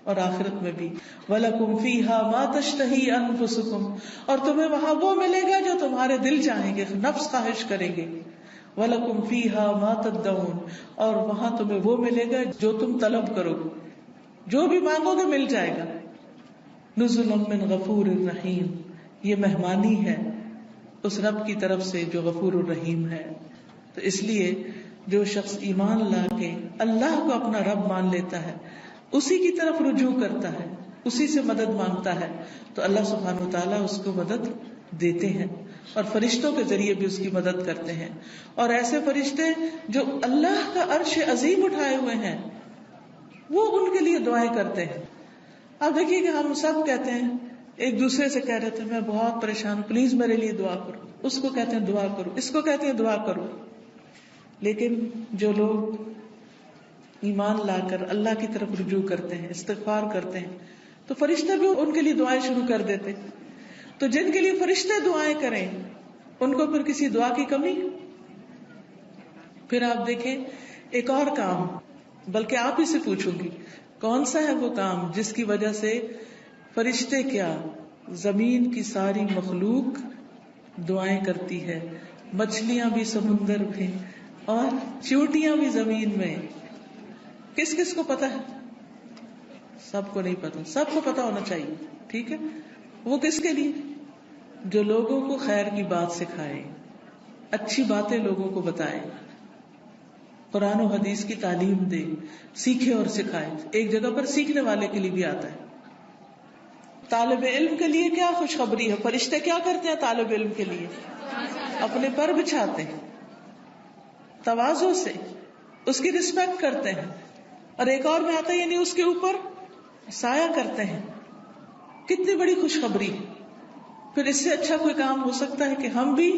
اور آخرت میں بھی. وَلَكُمْ فِيهَا مَا تَشْتَهِي أَنفُسُكُمْ، اور تمہیں وہاں وہ ملے گا جو تمہارے دل چاہیں گے، نفس خواہش کریں گے. وَلَكُمْ فِيهَا مَا تَدَّعُونَ، اور وہاں تمہیں وہ ملے گا جو تم طلب کرو گے، جو بھی مانگو گے مل جائے گا. نُزُلًا مِّن غَفُورٍ رَحِيمٍ، یہ مہمانی ہے اس رب کی طرف سے جو غفور الرحیم ہے. تو اس لیے جو شخص ایمان لا کے اللہ کو اپنا رب مان لیتا ہے، اسی کی طرف رجوع کرتا ہے، اسی سے مدد مانگتا ہے، تو اللہ سبحانہ وتعالیٰ اس کو مدد دیتے ہیں اور فرشتوں کے ذریعے بھی اس کی مدد کرتے ہیں. اور ایسے فرشتے جو اللہ کا عرش عظیم اٹھائے ہوئے ہیں وہ ان کے لیے دعائیں کرتے ہیں. اب دیکھیے کہ ہم سب کہتے ہیں، ایک دوسرے سے کہہ رہے تھے میں بہت پریشان ہوں، پلیز میرے لیے دعا کرو، اس کو کہتے ہیں دعا کرو، اس کو کہتے ہیں دعا کرو. لیکن جو لوگ ایمان لا کر اللہ کی طرف رجوع کرتے ہیں، استغفار کرتے ہیں، تو فرشتے بھی ان کے لیے دعائیں شروع کر دیتے. تو جن کے لیے فرشتے دعائیں کریں ان کو پھر کسی دعا کی کمی؟ پھر آپ دیکھیں ایک اور کام، بلکہ آپ ہی سے پوچھوں گی کون سا ہے وہ کام جس کی وجہ سے فرشتے کیا زمین کی ساری مخلوق دعائیں کرتی ہے، مچھلیاں بھی سمندر میں اور چیونٹیاں بھی زمین میں. کس کس کو پتا ہے؟ سب کو نہیں پتا، سب کو پتا ہونا چاہیے. ٹھیک ہے، وہ کس کے لیے؟ جو لوگوں کو خیر کی بات سکھائے، اچھی باتیں لوگوں کو بتائے، قرآن و حدیث کی تعلیم دے، سیکھے اور سکھائے. ایک جگہ پر سیکھنے والے کے لیے بھی آتا ہے. طالب علم کے لیے کیا خوشخبری ہے، فرشتے کیا کرتے ہیں طالب علم کے لیے؟ اپنے پر بچھاتے ہیں، تواضع سے اس کی رسپیکٹ کرتے ہیں. اور ایک اور میں آتا ہے یعنی اس کے اوپر سایہ کرتے ہیں. کتنی بڑی خوشخبری. پھر اس سے اچھا کوئی کام ہو سکتا ہے کہ ہم بھی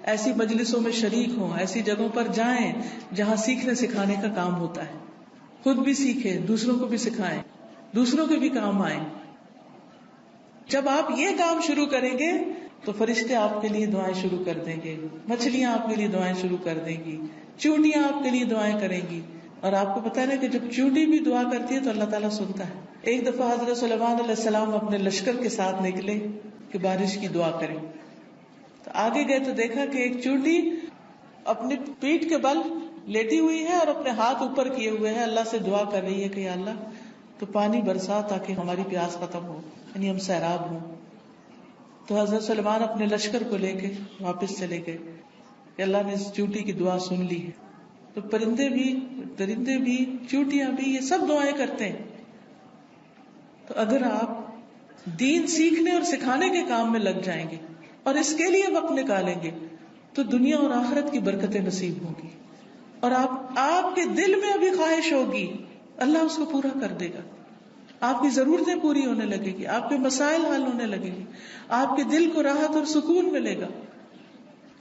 ایسی مجلسوں میں شریک ہوں، ایسی جگہوں پر جائیں جہاں سیکھنے سکھانے کا کام ہوتا ہے. خود بھی سیکھیں، دوسروں کو بھی سکھائیں، دوسروں کے بھی کام آئیں. جب آپ یہ کام شروع کریں گے تو فرشتے آپ کے لیے دعائیں شروع کر دیں گے، مچھلیاں آپ کے لیے دعائیں شروع کر دیں گی، چیونٹیاں آپ کے لیے دعائیں کریں گی. اور آپ کو پتا ہے نا کہ جب چیونٹی بھی دعا کرتی ہے تو اللہ تعالیٰ سنتا ہے. ایک دفعہ حضرت سلیمان علیہ السلام اپنے لشکر کے ساتھ نکلے کہ بارش کی دعا کریں. تو آگے گئے تو دیکھا کہ ایک چیونٹی اپنی پیٹھ کے بل لیٹی ہوئی ہے اور اپنے ہاتھ اوپر کیے ہوئے ہے، اللہ سے دعا کر رہی ہے کہ یا اللہ تو پانی برسا تاکہ ہماری پیاس ختم ہو، یعنی ہم سیراب ہوں. تو حضرت سلیمان اپنے لشکر کو لے کے واپس چلے گئے کہ اللہ نے اس چیونٹی کی دعا سن لی ہے. تو پرندے بھی، درندے بھی، چیونٹیاں بھی، یہ سب دعائیں کرتے ہیں. تو اگر آپ دین سیکھنے اور سکھانے کے کام میں لگ جائیں گے اور اس کے لیے وقت نکالیں گے تو دنیا اور آخرت کی برکتیں نصیب ہوں گی. اور آپ کے دل میں ابھی خواہش ہوگی اللہ اس کو پورا کر دے گا. آپ کی ضرورتیں پوری ہونے لگے گی، آپ کے مسائل حل ہونے لگے گی، آپ کے دل کو راحت اور سکون ملے گا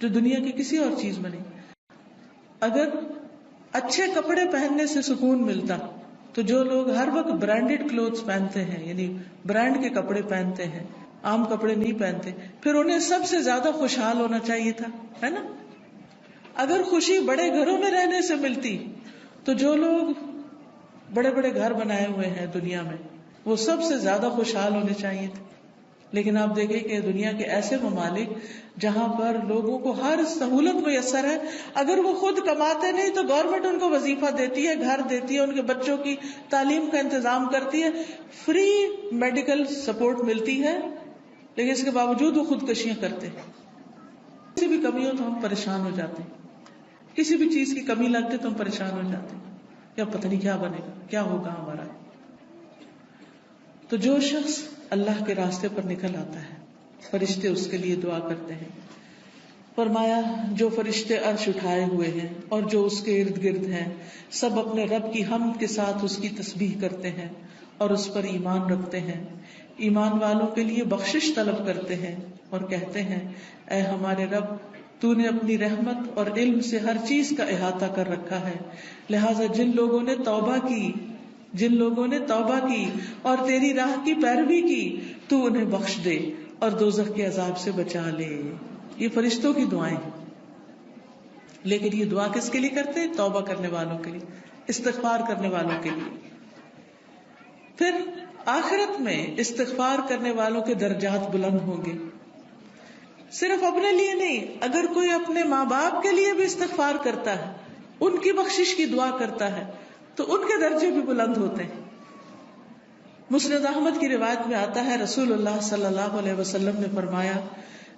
جو دنیا کی کسی اور چیز میں نہیں. اگر اچھے کپڑے پہننے سے سکون ملتا تو جو لوگ ہر وقت برانڈیڈ کلوتھز پہنتے ہیں، یعنی برانڈ کے کپڑے پہنتے ہیں، عام کپڑے نہیں پہنتے، پھر انہیں سب سے زیادہ خوشحال ہونا چاہیے تھا، ہے نا؟ اگر خوشی بڑے گھروں میں رہنے سے ملتی تو جو لوگ بڑے بڑے گھر بنائے ہوئے ہیں دنیا میں وہ سب سے زیادہ خوشحال ہونے چاہیے تھے. لیکن آپ دیکھیں کہ دنیا کے ایسے ممالک جہاں پر لوگوں کو ہر سہولت میسر ہے، اگر وہ خود کماتے نہیں تو گورنمنٹ ان کو وظیفہ دیتی ہے، گھر دیتی ہے، ان کے بچوں کی تعلیم کا انتظام کرتی ہے، فری میڈیکل سپورٹ ملتی ہے، لیکن اس کے باوجود وہ خودکشیاں کرتے ہیں. کسی بھی کمی ہو تو ہم پریشان ہو جاتے ہیں، کسی بھی چیز کی کمی لگتی تو ہم پریشان ہو جاتے ہیں، کیا پتہ نہیں کیا بنے گا، کیا ہوگا ہمارا. تو جو شخص اللہ کے راستے پر نکل آتا ہے فرشتے اس کے لیے دعا کرتے ہیں. فرمایا جو فرشتے عرش اٹھائے ہوئے ہیں اور جو اس کے ارد گرد ہیں سب اپنے رب کی حمد کے ساتھ اس کی تسبیح کرتے ہیں اور اس پر ایمان رکھتے ہیں. ایمان والوں کے لیے بخشش طلب کرتے ہیں اور کہتے ہیں اے ہمارے رب تو نے اپنی رحمت اور علم سے ہر چیز کا احاطہ کر رکھا ہے، لہٰذا جن لوگوں نے توبہ کی اور تیری راہ کی پیروی کی تو انہیں بخش دے اور دوزخ کے عذاب سے بچا لے. یہ فرشتوں کی دعائیں ہیں، لیکن یہ دعا کس کے لیے کرتے ہیں؟ توبہ کرنے والوں کے لیے، استغفار کرنے والوں کے لیے. پھر آخرت میں استغفار کرنے والوں کے درجات بلند ہوں گے. صرف اپنے لیے نہیں، اگر کوئی اپنے ماں باپ کے لیے بھی استغفار کرتا ہے، ان کی بخشش کی دعا کرتا ہے، تو ان کے درجے بھی بلند ہوتے ہیں. مسند احمد کی روایت میں آتا ہے رسول اللہ صلی اللہ علیہ وسلم نے فرمایا،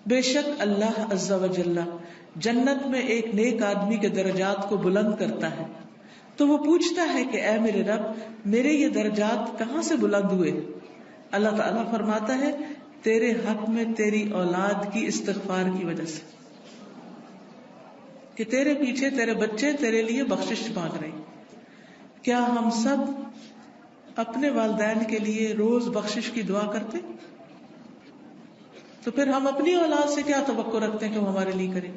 بے شک اللہ عز و جل جنت میں ایک نیک آدمی کے درجات کو بلند کرتا ہے، تو وہ پوچھتا ہے کہ اے میرے رب، میرے یہ درجات کہاں سے بلند ہوئے؟ اللہ تعالیٰ فرماتا ہے، تیرے حق میں تیری اولاد کی استغفار کی وجہ سے، کہ تیرے پیچھے تیرے بچے تیرے لیے بخشش مانگ رہے ہیں. کیا ہم سب اپنے والدین کے لیے روز بخشش کی دعا کرتے؟ تو پھر ہم اپنی اولاد سے کیا توقع رکھتے ہیں کہ وہ ہمارے لیے کرے؟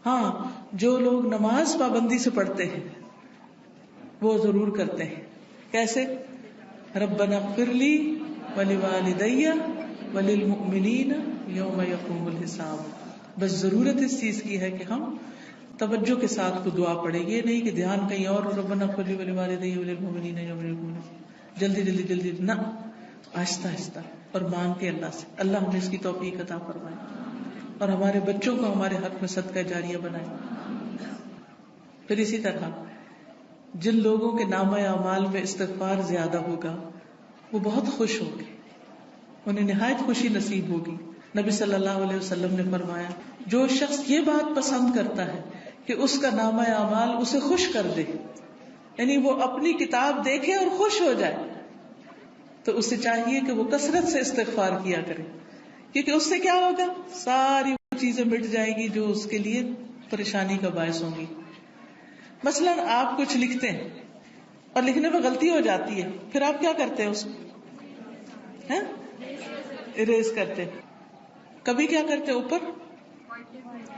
ہاں، جو لوگ نماز پابندی سے پڑھتے ہیں وہ ضرور کرتے ہیں. کیسے؟ ربنا اغفر لی ولوالدی وللمؤمنین یوم یقوم الحساب. بس ضرورت اس چیز کی ہے کہ ہم توجہ کے ساتھ کو دعا پڑھے. یہ نہیں کہ دھیان کہیں اور، ربنا اغفر لی ولوالدی وللمؤمنین یوم یقوم الحساب، جلدی جلدی جلدی نہ، آہستہ آہستہ اور مانگ کے اللہ سے. اللہ ہمیں اس کی توفیق عطا فرمائے اور ہمارے بچوں کو ہمارے حق میں صدقہ جاریہ بنائے. پھر اسی طرح جن لوگوں کے نامہ اعمال میں استغفار زیادہ ہوگا وہ بہت خوش ہوں گے، انہیں نہایت خوشی نصیب ہوگی. نبی صلی اللہ علیہ وسلم نے فرمایا، جو شخص یہ بات پسند کرتا ہے کہ اس کا نامہ اعمال اسے خوش کر دے، یعنی وہ اپنی کتاب دیکھے اور خوش ہو جائے، تو اسے چاہیے کہ وہ کثرت سے استغفار کیا کرے، کیونکہ اس سے کیا ہوگا، ساری وہ چیزیں مٹ جائیں گی جو اس کے لیے پریشانی کا باعث ہوں گی. مثلاً آپ کچھ لکھتے ہیں اور لکھنے میں غلطی ہو جاتی ہے، پھر آپ کیا کرتے ہیں؟ اس کو اریز کرتے. کبھی کیا کرتے؟ اوپر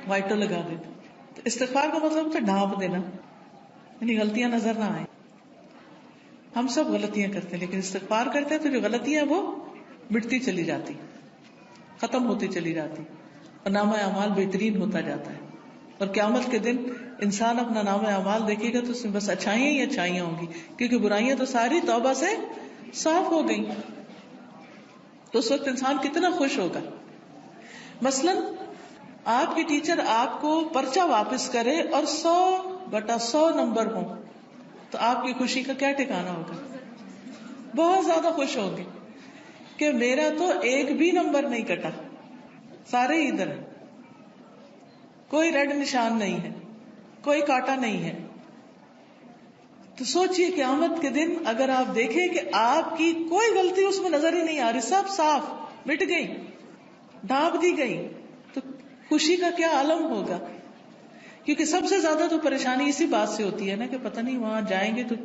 وائٹر لگا دیتے. تو استغفار کا مطلب ہوتا ہے ڈھانپ دینا، یعنی غلطیاں نظر نہ آئیں. ہم سب غلطیاں کرتے ہیں، لیکن استغفار کرتے ہیں تو جو غلطیاں وہ مٹتی چلی جاتی، ختم ہوتی چلی جاتی، اور نامہ اعمال بہترین ہوتا جاتا ہے. اور قیامت کے دن انسان اپنا نامہ اعمال دیکھے گا تو اس میں بس اچھائیاں ہی اچھائیاں ہوں گی، کیونکہ برائیاں تو ساری توبہ سے صاف ہو گئی. تو اس وقت انسان کتنا خوش ہوگا. مثلاً آپ کے ٹیچر آپ کو پرچہ واپس کرے اور 100/100 نمبر ہوں، تو آپ کی خوشی کا کیا ٹھکانا ہوگا؟ بہت زیادہ خوش ہوں گے کہ میرا تو ایک بھی نمبر نہیں کٹا، سارے ہی ادھر ہیں، کوئی ریڈ نشان نہیں ہے، کوئی کاٹا نہیں ہے. تو سوچئے قیامت کے دن اگر آپ دیکھیں کہ آپ کی کوئی غلطی اس میں نظر ہی نہیں آ رہی، سب صاف مٹ گئی، ڈھانپ دی گئی، تو خوشی کا کیا عالم ہوگا. کیونکہ سب سے زیادہ تو پریشانی اسی بات سے ہوتی ہے نا کہ پتہ نہیں وہاں جائیں گے تو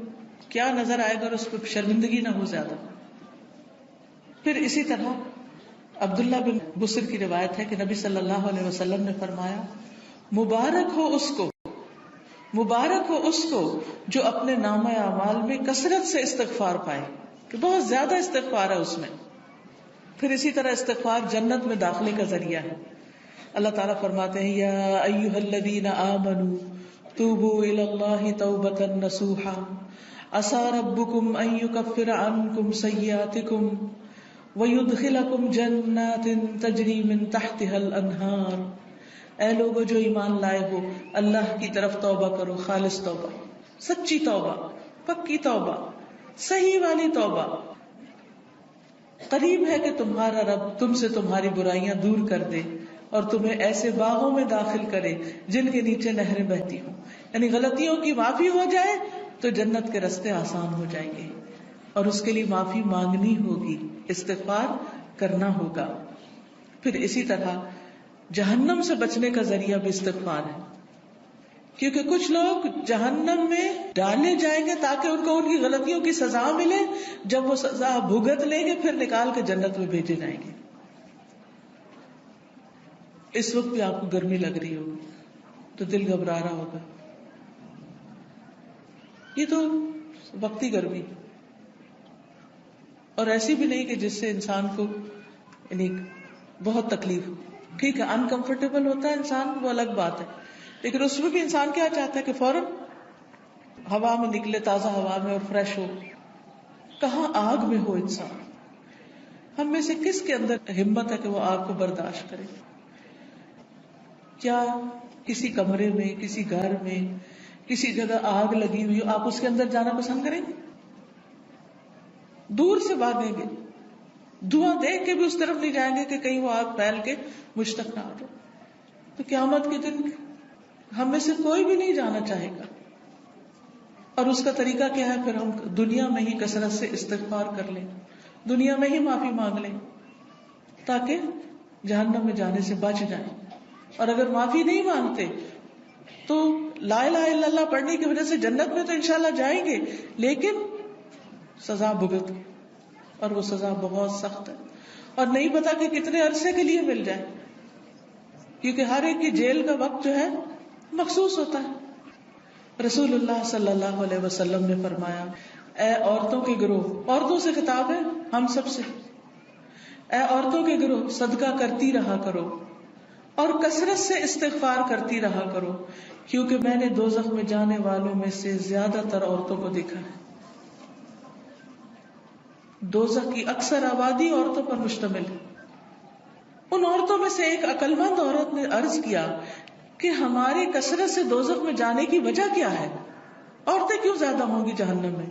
کیا نظر آئے گا اور اس پہ شرمندگی نہ ہو زیادہ. پھر اسی طرح عبداللہ بن بصر کی روایت ہے کہ نبی صلی اللہ علیہ وسلم نے فرمایا، مبارک ہو اس کو جو اپنے نامہ اعمال میں کثرت سے استغفار پائے، کہ بہت زیادہ استغفار ہے اس میں. پھر اسی طرح استغفار جنت میں داخلے کا ذریعہ ہے. اللہ تعالیٰ فرماتے ہیں، یا ایھا الذین آمنوا توبوا الی اللہ توبۃ نصوحا عسى ربکم ان یکفر عنکم سیئاتکم وَيُدْخِلَكُمْ جَنَّاتٍ تَجْرِي مِن تَحْتِهَا الْأَنْهَارُ. اے لوگو جو ایمان لائے ہو، اللہ کی طرف توبہ کرو، خالص توبہ، سچی توبہ، پکی توبہ، صحیح والی توبہ. قریب ہے کہ تمہارا رب تم سے تمہاری برائیاں دور کر دے اور تمہیں ایسے باغوں میں داخل کرے جن کے نیچے نہریں بہتی ہوں. یعنی غلطیوں کی معافی ہو جائے تو جنت کے راستے آسان ہو جائیں گے، اور اس کے لیے معافی مانگنی ہوگی، استغفار کرنا ہوگا. پھر اسی طرح جہنم سے بچنے کا ذریعہ بھی استغفار ہے، کیونکہ کچھ لوگ جہنم میں ڈالے جائیں گے تاکہ ان کو ان کی غلطیوں کی سزا ملے، جب وہ سزا بھگت لیں گے پھر نکال کے جنت میں بھیجے جائیں گے. اس وقت بھی آپ کو گرمی لگ رہی ہوگی تو دل گھبرا رہا ہوگا، یہ تو وقتی گرمی، اور ایسی بھی نہیں کہ جس سے انسان کو یعنی بہت تکلیف ہو. ٹھیک ہے، انکمفرٹیبل ہوتا ہے انسان، وہ الگ بات ہے، لیکن اس میں بھی انسان کیا چاہتا ہے کہ فوراً ہوا میں نکلے، تازہ ہوا میں، اور فریش ہو. کہاں آگ میں ہو انسان. ہم میں سے کس کے اندر ہمت ہے کہ وہ آگ کو برداشت کرے؟ کیا کسی کمرے میں، کسی گھر میں، کسی جگہ آگ لگی ہوئی آپ اس کے اندر جانا پسند کریں گے؟ دور سے بھاگیں گے، دھواں دیکھ کے بھی اس طرف نہیں جائیں گے کہ کہیں وہ آگ پھیل کے مجھ تک نہ آ جائے. تو قیامت کے دن ہم میں سے کوئی بھی نہیں جانا چاہے گا. اور اس کا طریقہ کیا ہے؟ پھر ہم دنیا میں ہی کثرت سے استغفار کر لیں، دنیا میں ہی معافی مانگ لیں تاکہ جہنم میں جانے سے بچ جائیں. اور اگر معافی نہیں مانگتے تو لا الہ الا اللہ پڑھنے کی وجہ سے جنت میں تو انشاءاللہ جائیں گے، لیکن سزا بھگت کے، اور وہ سزا بہت سخت ہے اور نہیں پتا کہ کتنے عرصے کے لیے مل جائے، کیونکہ ہر ایک کی جیل کا وقت جو ہے مخصوص ہوتا ہے. رسول اللہ صلی اللہ علیہ وسلم نے فرمایا، اے عورتوں کے گروہ، عورتوں سے خطاب ہے ہم سب سے، اے عورتوں کے گروہ صدقہ کرتی رہا کرو اور کثرت سے استغفار کرتی رہا کرو، کیونکہ میں نے دوزخ میں جانے والوں میں سے زیادہ تر عورتوں کو دیکھا ہے. دوزخ کی اکثر آبادی عورتوں پر مشتمل ہے. ان عورتوں میں سے ایک عقل مند عورت نے عرض کیا کہ ہماری کثرت سے دوزخ میں جانے کی وجہ کیا ہے؟ عورتیں کیوں زیادہ ہوں گی جہنم میں؟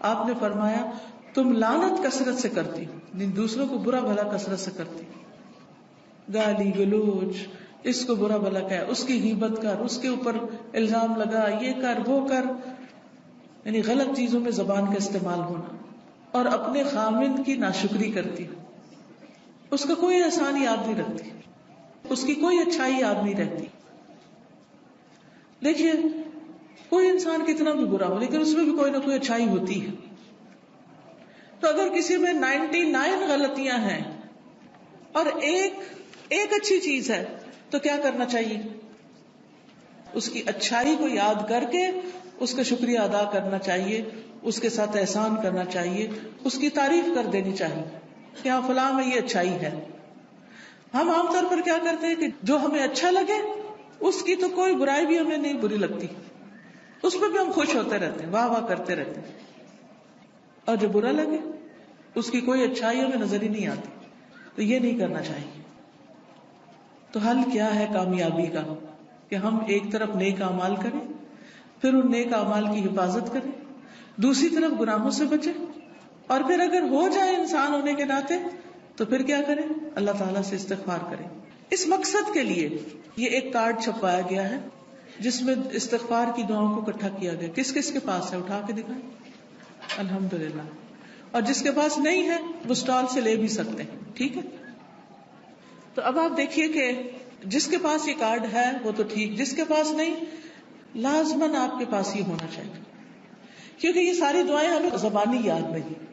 آپ نے فرمایا، تم لعنت کثرت سے کرتی، دوسروں کو برا بھلا کثرت سے کرتی، گالی گلوچ، اس کو برا بھلا کہہ، اس کی غیبت کر، اس کے اوپر الزام لگا، یہ کر وہ کر، یعنی غلط چیزوں میں زبان کا استعمال ہونا، اور اپنے خامند کی ناشکری کرتی، اس کا کوئی احسان یاد نہیں رکھتی، اس کی کوئی اچھائی یاد نہیں رہتی. دیکھیے کوئی انسان کتنا بھی برا ہو لیکن اس میں بھی کوئی نہ کوئی اچھائی ہوتی ہے. تو اگر کسی میں 99 غلطیاں ہیں اور ایک اچھی چیز ہے تو کیا کرنا چاہیے؟ اس کی اچھائی کو یاد کر کے اس کا شکریہ ادا کرنا چاہیے، اس کے ساتھ احسان کرنا چاہیے، اس کی تعریف کر دینی چاہیے کہ ہاں فلاں میں یہ اچھائی ہے. ہم عام طور پر کیا کرتے ہیں کہ جو ہمیں اچھا لگے اس کی تو کوئی برائی بھی ہمیں نہیں بری لگتی، اس پہ بھی ہم خوش ہوتے رہتے ہیں، واہ واہ کرتے رہتے ہیں، اور جو برا لگے اس کی کوئی اچھائی ہمیں نظر ہی نہیں آتی. تو یہ نہیں کرنا چاہیے. تو حل کیا ہے کامیابی کا؟ کہ ہم ایک طرف نیک اعمال کریں، پھر ان نیک اعمال کی حفاظت کریں، دوسری طرف گناہوں سے بچیں، اور پھر اگر ہو جائے انسان ہونے کے ناطے تو پھر کیا کریں؟ اللہ تعالیٰ سے استغفار کریں. اس مقصد کے لیے یہ ایک کارڈ چھپوایا گیا ہے جس میں استغفار کی دعاؤں کو اکٹھا کیا گیا. کس کس کے پاس ہے؟ اٹھا کے دکھائیں. الحمدللہ. اور جس کے پاس نہیں ہے وہ اسٹال سے لے بھی سکتے ہیں. ٹھیک ہے. تو اب آپ دیکھیے کہ جس کے پاس یہ کارڈ ہے وہ تو ٹھیک، جس کے پاس نہیں لازماً آپ کے پاس یہ ہونا چاہیے، کیونکہ یہ ساری دعائیں ہمیں زبانی یاد نہیں،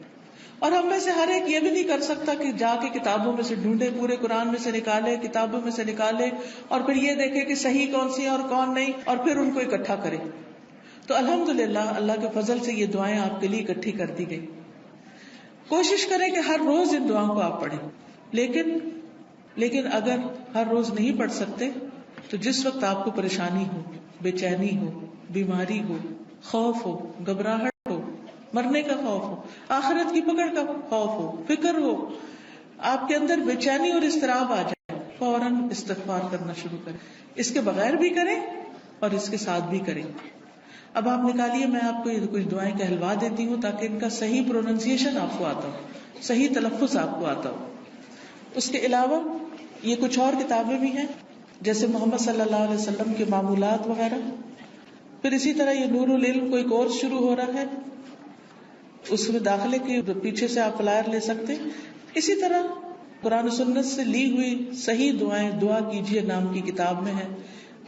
اور ہم میں سے ہر ایک یہ بھی نہیں کر سکتا کہ جا کے کتابوں میں سے ڈھونڈے، پورے قرآن میں سے نکالے، کتابوں میں سے نکالے، اور پھر یہ دیکھے کہ صحیح کون سی ہے اور کون نہیں، اور پھر ان کو اکٹھا کرے. تو الحمدللہ اللہ کے فضل سے یہ دعائیں آپ کے لیے اکٹھی کر دی گئی. کوشش کریں کہ ہر روز ان دعاؤں کو آپ پڑھیں، لیکن اگر ہر روز نہیں پڑھ سکتے تو جس وقت آپ کو پریشانی ہو، بے چینی ہو، بیماری ہو، خوف ہو، گھبراہٹ ہو، مرنے کا خوف ہو، آخرت کی پکڑ کا خوف ہو، فکر ہو، آپ کے اندر بے چینی اور اضطراب آ جائے، فوراً استغفار کرنا شروع کریں. اس کے بغیر بھی کریں اور اس کے ساتھ بھی کریں. اب آپ نکالیے، میں آپ کو یہ کچھ دعائیں کہلوا دیتی ہوں تاکہ ان کا صحیح پروننسیشن آپ کو آتا ہو، صحیح تلفظ آپ کو آتا ہو. اس کے علاوہ یہ کچھ اور کتابیں بھی ہیں جیسے محمد صلی اللہ علیہ وسلم کے معمولات وغیرہ. پھر اسی طرح یہ نور العلم کوئی کورس شروع ہو رہا ہے، اس میں داخلے کے پیچھے سے آپ فلائر لے سکتے. اسی طرح قرآن و سنت سے لی ہوئی صحیح دعائیں دعا کیجیے نام کی کتاب میں ہے.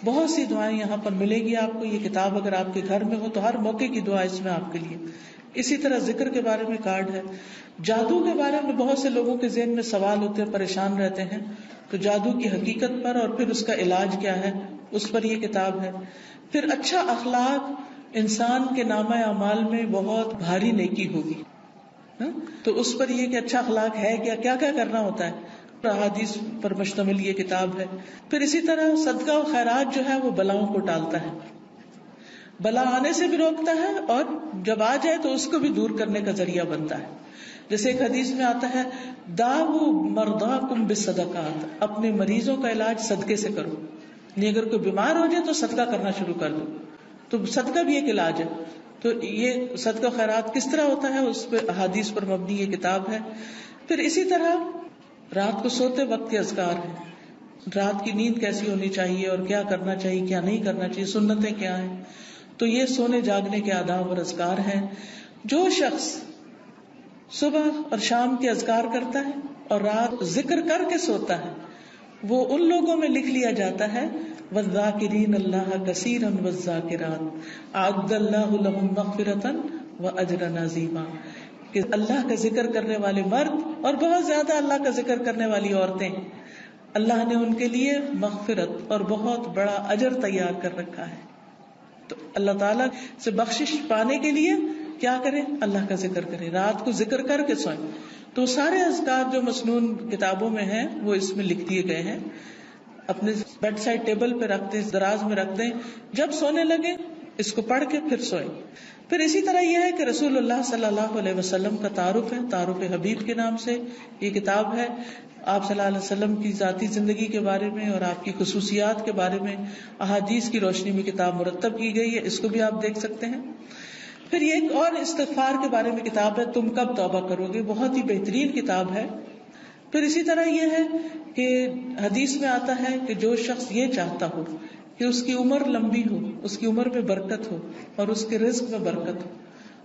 بہت سی دعائیں یہاں پر ملے گی آپ کو. یہ کتاب اگر آپ کے گھر میں ہو تو ہر موقع کی دعا اس میں آپ کے لیے. اسی طرح ذکر کے بارے میں کارڈ ہے. جادو کے بارے میں بہت سے لوگوں کے ذہن میں سوال ہوتے ہیں، پریشان رہتے ہیں، تو جادو کی حقیقت پر اور پھر اس کا علاج کیا ہے اس پر یہ کتاب ہے. پھر اچھا اخلاق انسان کے نامہ اعمال میں بہت بھاری نیکی ہوگی، تو اس پر یہ کہ اچھا اخلاق ہے کیا کیا کرنا ہوتا ہے، احادیث پر مشتمل یہ کتاب ہے. پھر اسی طرح صدقہ و خیرات جو ہے وہ بلاؤں کو ٹالتا ہے. بلا آنے سے بھی روکتا ہے اور جب آ جائے تو اس کو بھی دور کرنے کا ذریعہ بنتا ہے. جیسے ایک حدیث میں آتا ہے داؤ مرضاکم بالصدقات, اپنے مریضوں کا علاج صدقے سے کرو. یعنی اگر کوئی بیمار ہو جائے تو صدقہ کرنا شروع کر دو, تو صدقہ بھی ایک علاج ہے. تو یہ صدقہ خیرات کس طرح ہوتا ہے اس پہ احادیث پر مبنی یہ کتاب ہے. پھر اسی طرح رات کو سوتے وقت کے اذکار ہیں, رات کی نیند کیسی ہونی چاہیے اور کیا کرنا چاہیے کیا نہیں کرنا چاہیے, سنتیں کیا ہیں. تو یہ سونے جاگنے کے آداب اور اذکار ہیں. جو شخص صبح اور شام کے اذکار کرتا ہے اور رات ذکر کر کے سوتا ہے وہ ان لوگوں میں لکھ لیا جاتا ہے والذاکرین اللہ کثیرا والذاکرات اعد اللہ لهم مغفرۃ واجرا عظیما, کہ اللہ کا ذکر کرنے والے مرد اور بہت زیادہ اللہ کا ذکر کرنے والی عورتیں, اللہ نے ان کے لیے مغفرت اور بہت بڑا اجر تیار کر رکھا ہے. تو اللہ تعالیٰ سے بخشش پانے کے لیے کیا کریں, اللہ کا ذکر کریں, رات کو ذکر کر کے سوئیں. تو سارے اذکار جو مسنون کتابوں میں ہیں وہ اس میں لکھ دیے گئے ہیں. اپنے بیڈ سائڈ ٹیبل پہ رکھ دیں, دراز میں رکھ دیں, جب سونے لگے اس کو پڑھ کے پھر سوئیں. پھر اسی طرح یہ ہے کہ رسول اللہ صلی اللہ علیہ وسلم کا تعارف ہے, تعارف حبیب کے نام سے یہ کتاب ہے. آپ صلی اللہ علیہ وسلم کی ذاتی زندگی کے بارے میں اور آپ کی خصوصیات کے بارے میں احادیث کی روشنی میں کتاب مرتب کی گئی ہے, اس کو بھی آپ دیکھ سکتے ہیں. پھر یہ ایک اور استغفار کے بارے میں کتاب ہے, تم کب توبہ کرو گے, بہت ہی بہترین کتاب ہے. پھر اسی طرح یہ ہے کہ حدیث میں آتا ہے کہ جو شخص یہ چاہتا ہو کہ اس کی عمر لمبی ہو, اس کی عمر میں برکت ہو اور اس کے رزق میں برکت ہو,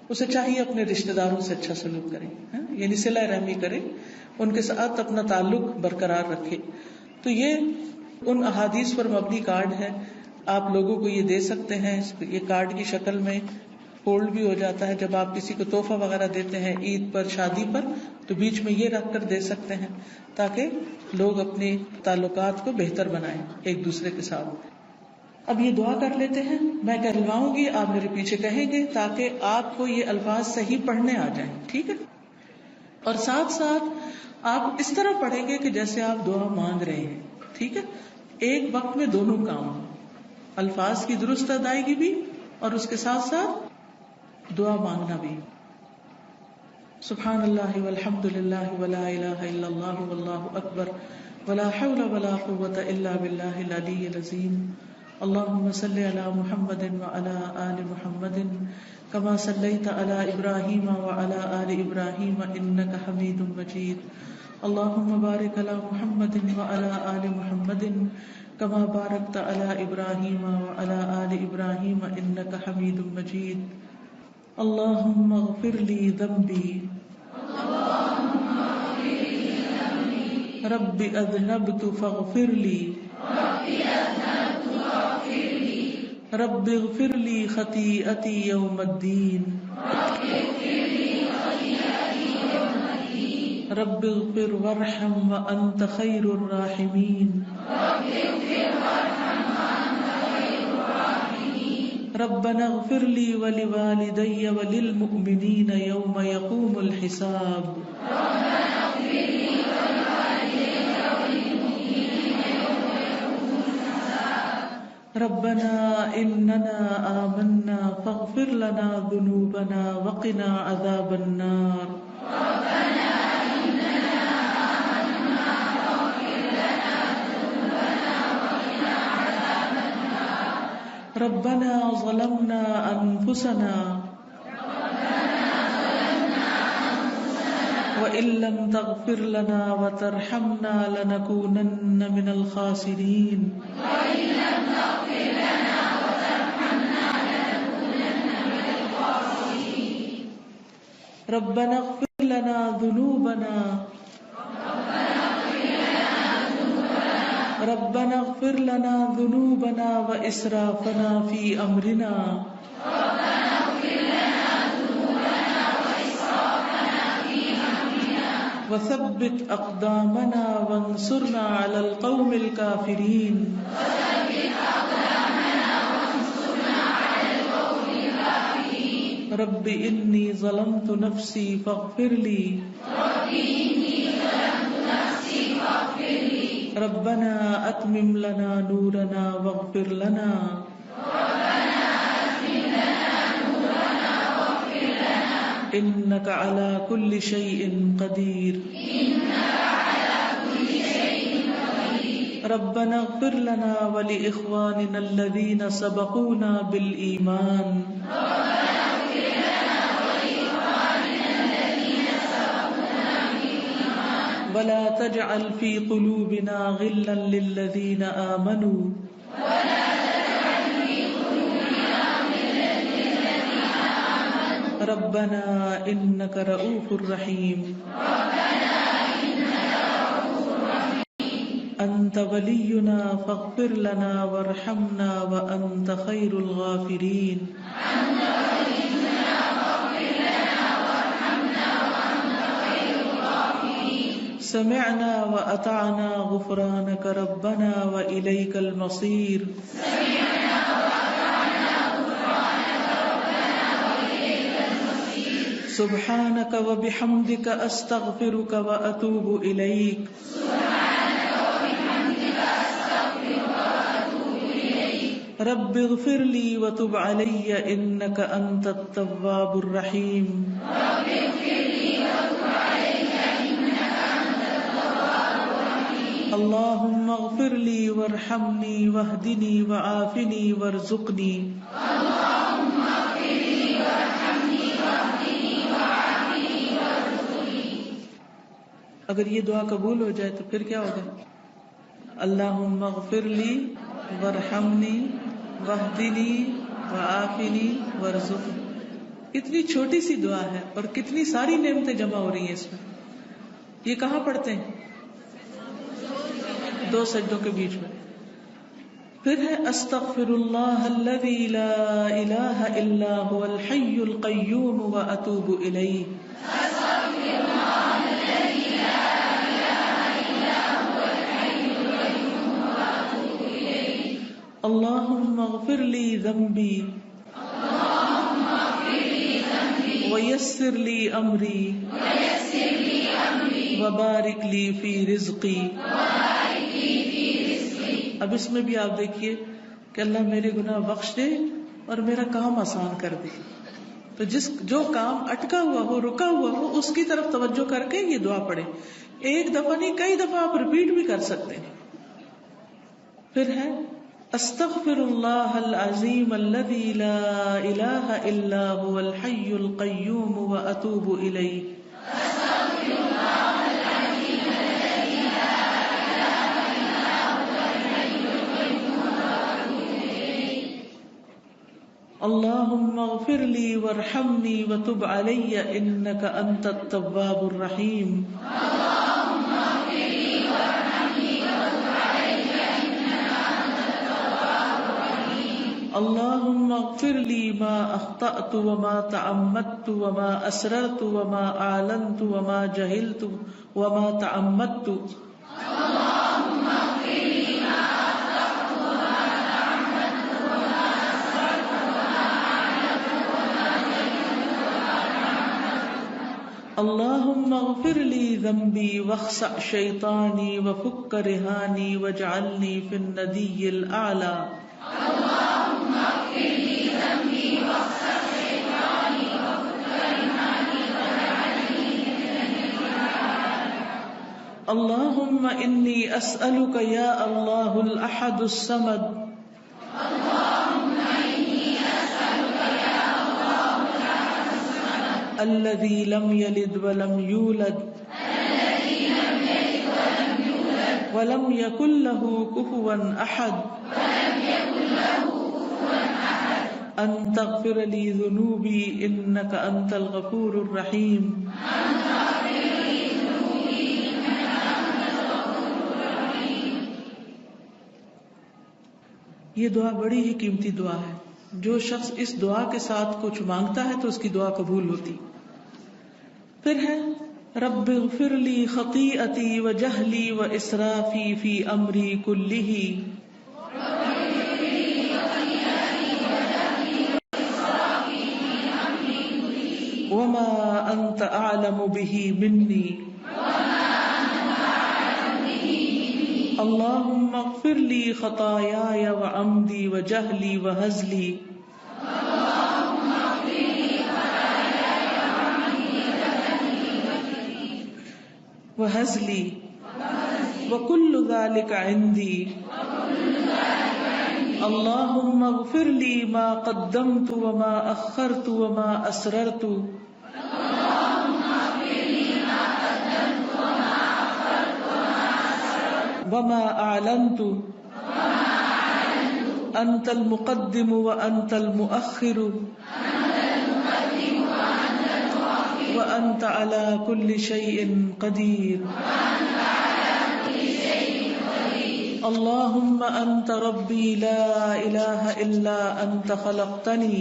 اسے چاہیے اپنے رشتہ داروں سے اچھا سلوک کرے, یعنی صلہ رحمی کرے, ان کے ساتھ اپنا تعلق برقرار رکھے. تو یہ ان احادیث پر مبنی کارڈ ہے, آپ لوگوں کو یہ دے سکتے ہیں. یہ کارڈ کی شکل میں فولڈ بھی ہو جاتا ہے, جب آپ کسی کو تحفہ وغیرہ دیتے ہیں عید پر شادی پر تو بیچ میں یہ رکھ کر دے سکتے ہیں تاکہ لوگ اپنے تعلقات کو بہتر بنائیں ایک دوسرے کے ساتھ. اب یہ دعا کر لیتے ہیں, میں کہلواؤں گی آپ میرے پیچھے کہیں گے تاکہ آپ کو یہ الفاظ صحیح پڑھنے آ جائیں, ٹھیک ہے؟ اور ساتھ ساتھ آپ اس طرح پڑھیں گے کہ جیسے آپ دعا مانگ رہے ہیں, ٹھیک ہے؟ ایک وقت میں دونوں کام, الفاظ کی درست ادائیگی بھی اور اس کے ساتھ ساتھ دعا مانگنا بھی. سبحان اللہ والحمد للہ ولا الہ الا اللہ واللہ اکبر ولا حول ولا قوة الا باللہ العلی العظیم. اللهم صل على محمد وعلى آل محمد كما صليت على إبراهيم وعلى آل إبراهيم إنك حميد مجيد. اللهم بارك على محمد وعلى آل محمد كما باركت على إبراهيم وعلى آل إبراهيم إنك حميد مجيد. اللهم اغفر لي ذنبي رب أذنبت فاغفر لي رب اغفر لي خطيئتي يوم الدين رب اغفر وارحم وأنت خير الراحمين ربنا اغفر لي ولوالدي وللمؤمنين يوم يقوم الحساب. ربنا إننا آمنا فاغفر لنا ذنوبنا وقنا عذاب النار. ربنا ظلمنا أنفسنا وإن لم تغفر لنا وترحمنا لنكونن من الخاسرين. ربنا اغفر لنا ذنوبنا ربنا اغفر لنا ذنوبنا وإسرافنا في أمرنا وثبت أقدامنا وانصرنا على القوم الكافرين. رب إني ظلمت نفسي فاغفر لي ربنا أتمم لنا نورنا واغفر لنا إنك على كل شيء قدير ربنا اغفر لنا ولإخواننا الذين سبقونا بالإيمان ولا تجعل في قلوبنا غلا للذين آمنوا ربنا إنك رؤوف رحيم أنت ولينا فاغفر لنا وارحمنا وأنت خير الغافرين سمعنا وأطعنا غفرانك ربنا وإليك المصير سبحانك وبحمدك أستغفرك وأتوب إليك رب اغفر لي وتب علي إنك أنت التواب الرحيم اللهم اغفر لي وارحمني واهدني وعافني وارزقني اگر یہ دعا قبول ہو جائے تو پھر کیا ہوگا؟ اللہم اغفر لی وارحمنی واہدنی وعافنی وارزقنی. کتنی چھوٹی سی دعا ہے اور کتنی ساری نعمتیں جمع ہو رہی ہیں اس میں. یہ کہاں پڑھتے ہیں؟ 2 سجدوں کے بیچ میں. پھر ہے استغفر اللہ الذی لا الہ الا هو الحی القیوم واتوب الیہ. اللهم اغفر لي ذنبي ويسر لي أمري وبارك لي في رزقي. اب اس میں بھی آپ دیکھیے کہ اللہ میرے گناہ بخش دے اور میرا کام آسان کر دے. تو جو کام اٹکا ہوا ہو رکا ہوا ہو اس کی طرف توجہ کر کے یہ دعا پڑھیں. ایک دفعہ نہیں کئی دفعہ آپ ریپیٹ بھی کر سکتے ہیں. پھر ہے استغفر اللہ العظیم الذی لا الہ الا هو الحی القیوم واتوب الیہ. اللہم اغفر لی وارحمنی وتب علی انک انت التواب الرحیم. اللہم اغفر لی ما اخطأت وما تعمدت وما اسررت وما اعلنت وما جہلت وما تعمدت. اللہم اغفر لی ذنبی واخسأ شیطانی وفک رہانی واجعلنی فی الندی الاعلی. اللہم انی اسألک یا اللہ الاحد الصمد الذی لم یلد ولم یولد ولم یکن له کفوا احد ان تغفر لی ذنوبی انک انت الغفور الرحیم. یہ دعا بڑی ہی قیمتی دعا ہے. جو شخص اس دعا کے ساتھ کچھ مانگتا ہے تو اس کی دعا قبول ہوتی. پھر ہے رب اغفر لی خطیئتی وجہلی واسرافی فی امری کلہ وما انت اعلم به منی. اللہم اغفر لی خطایای وعمدی وجہلی وہزلی وهزلي وكل ذلك عندي اللهم اغفر لي ما قدمت وما أخرت وما أسررت وما أعلنت أنت المقدم وأنت المؤخر وأنت على كل شيء قدير اللهم أنت ربي لا إله إلا أنت خلقتني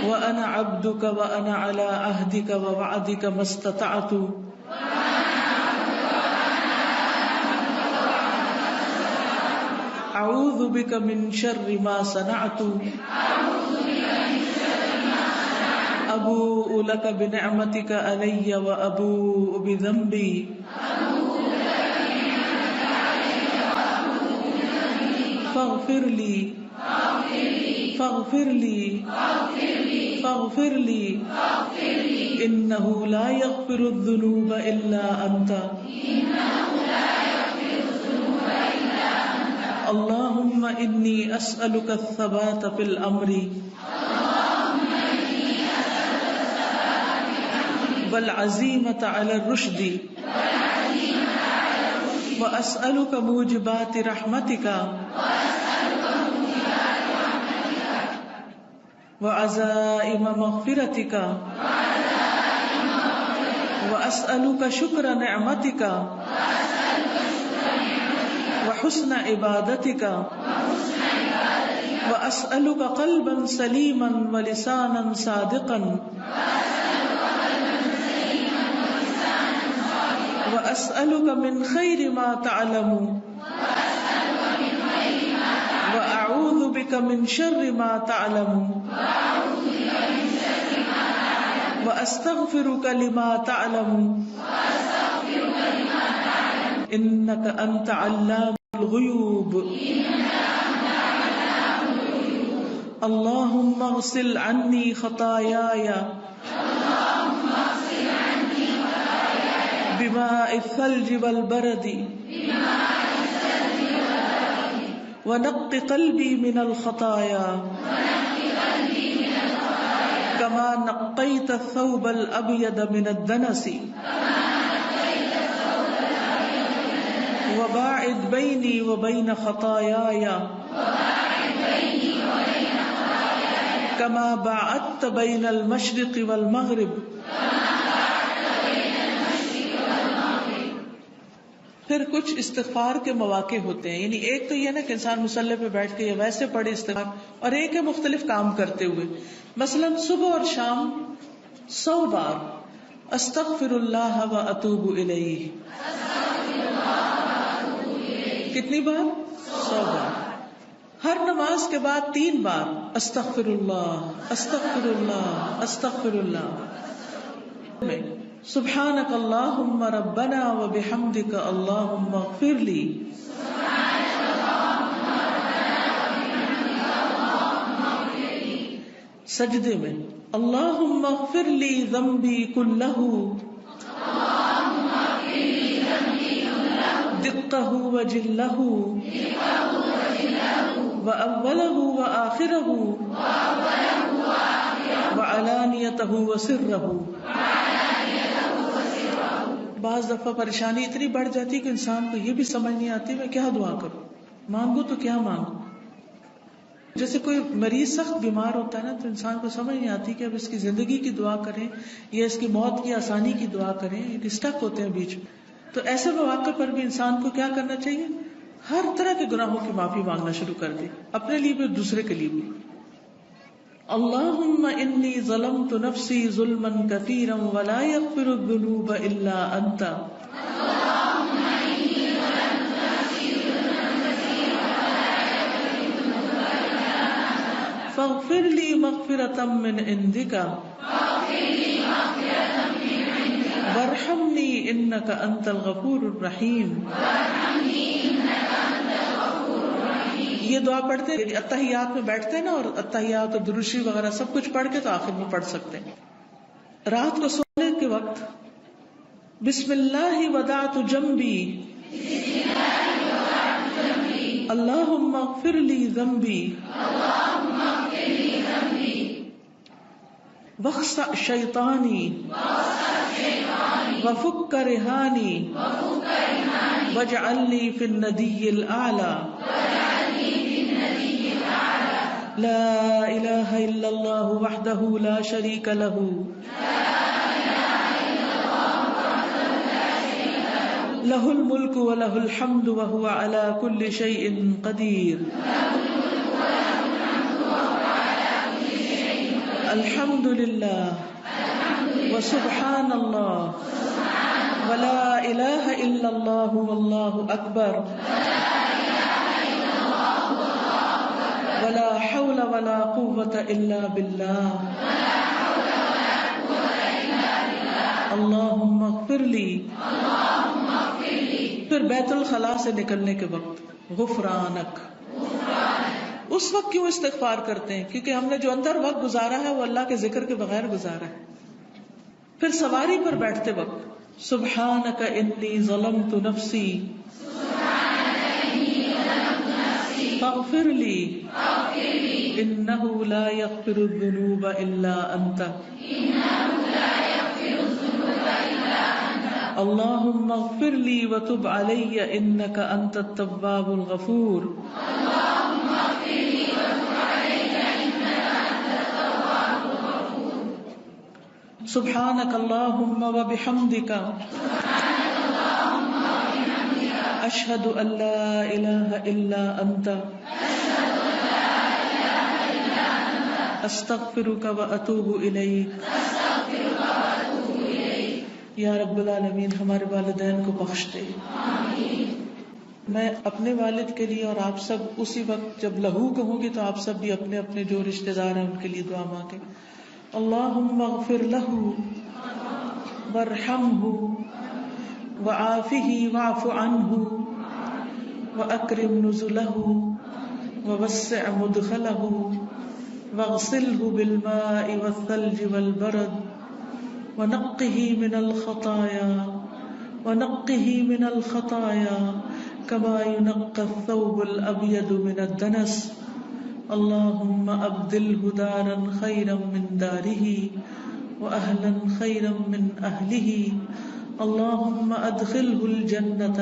وأنا عبدك وأنا على عهدك ووعدك ما استطعت أعوذ بك من شر ما صنعت أبوء لك بنعمتك علي وأبوء بذنبي فاغفر لي فاغفر لي فاغفر لي إنه لا يغفر الذنوب إلا أنت اللهم إني أسألك الثبات في الأمر والعزيمة على الرشد وأسألك موجبات رحمتك وعزائم مغفرتك وأسألك شكر نعمتك وحسن عبادتك وأسألك قلبا سليما ولسانا صادقا وأسألك من خير ما تعلم وأعوذ بك من شر ما تعلم وأستغفرك لما تعلم إنك أنت علام الغيوب اللهم اغسل عني خطاياي بماء الثلج والبرد ونق قلبي من الخطايا كما نقيت الثوب الأبيض من الدنس وباعد بيني وبين خطاياي كما باعدت بين المشرق والمغرب پھر کچھ استغفار کے مواقع ہوتے ہیں، یعنی ایک تو یہ نا کہ انسان مصلی پہ بیٹھ کے یا ویسے پڑھے استغفار، اور ایک ہے مختلف کام کرتے ہوئے، مثلا صبح اور شام 100 بار استغفر اللہ و اتوب الیہ. کتنی بار؟ 100 بار. ہر نماز کے بعد 3 بار استغفر اللہ استغفر اللہ استغفر اللہ. سبحانک اللہم ربنا و بحمدک اللہم اغفر لی. سجدے میں اللہم اغفر لی ذنبی کلہ دقہ و جلہ و اولہ و آخرہ و علانیتہ و سرہ. بعض دفعہ پریشانی اتنی بڑھ جاتی ہے کہ انسان کو یہ بھی سمجھ نہیں آتی میں کیا دعا کروں، مانگوں تو کیا مانگوں. جیسے کوئی مریض سخت بیمار ہوتا ہے نا، تو انسان کو سمجھ نہیں آتی کہ اب اس کی زندگی کی دعا کریں یا اس کی موت کی آسانی کی دعا کریں، اسٹک ہوتے ہیں بیچ میں. تو ایسے مواقع پر بھی انسان کو کیا کرنا چاہیے؟ ہر طرح کے گناہوں کی معافی مانگنا شروع کر دے، اپنے لیے بھی دوسرے کے لیے بھی. اللہم انی ظلمت نفسی ظلما کثیرا ولا یغفر الذنوب الا انت فاغفر لی مغفرة من عندک وارحمنی انک انت الغفور الرحیم. یہ دعا پڑھتے ہیں اتحیات میں بیٹھتے ہیں نا، اور اتحیات اور درود شریف وغیرہ سب کچھ پڑھ کے تو آخر میں پڑھ سکتے ہیں. رات کو سونے کے وقت بسم اللہ ودعت جنبی اللہم اغفر لی ذنبی واخسأ شیطانی وفک رہانی واجعلنی فی الندی الاعلی لا الہ الا اللہ وحدہ لا شریک لہ لہ الملک ولہ الحمد وہو علی کل شیء قدیر الحمد للہ وسبحان اللہ ولا الہ الا اللہ واللہ اکبر ولا حول ولا قوة الا باللہ اللہم اغفر لی. پھر بیت الخلاء سے نکلنے کے وقت غفرانک. اس وقت کیوں استغفار کرتے ہیں؟ کیونکہ ہم نے جو اندر وقت گزارا ہے وہ اللہ کے ذکر کے بغیر گزارا ہے. پھر سواری پر بیٹھتے وقت سبحانک انی ظلمت نفسی فاغفر لی انہ لا یغفر الذنوب الا انت اللہم اغفر لی وتب علی انک انت التواب الغفور. سبحانک اللہم وبحمدک اشہد ان لا الہ الا انت استغفرک واتوب الیک. یا رب العالمین ہمارے والدین کو بخش دے. میں اپنے والد کے لیے اور آپ سب اسی وقت جب لہو کہوں گی تو آپ سب بھی اپنے اپنے جو رشتہ دار ہیں ان کے لیے دعا مانگے. اللہم اغفر لہ وارحمہ وعافہ واعف عنہ واکرم نزلہ ووسع مدخلہ واغسلہ بالماء والثلج والبرد ونقه من الخطايا كما ينقى الثوب الأبيض من الدنس. اللهم أبدله دارا خيرا من داره وأهلا خيرا من أهله. اللهم أدخله الجنة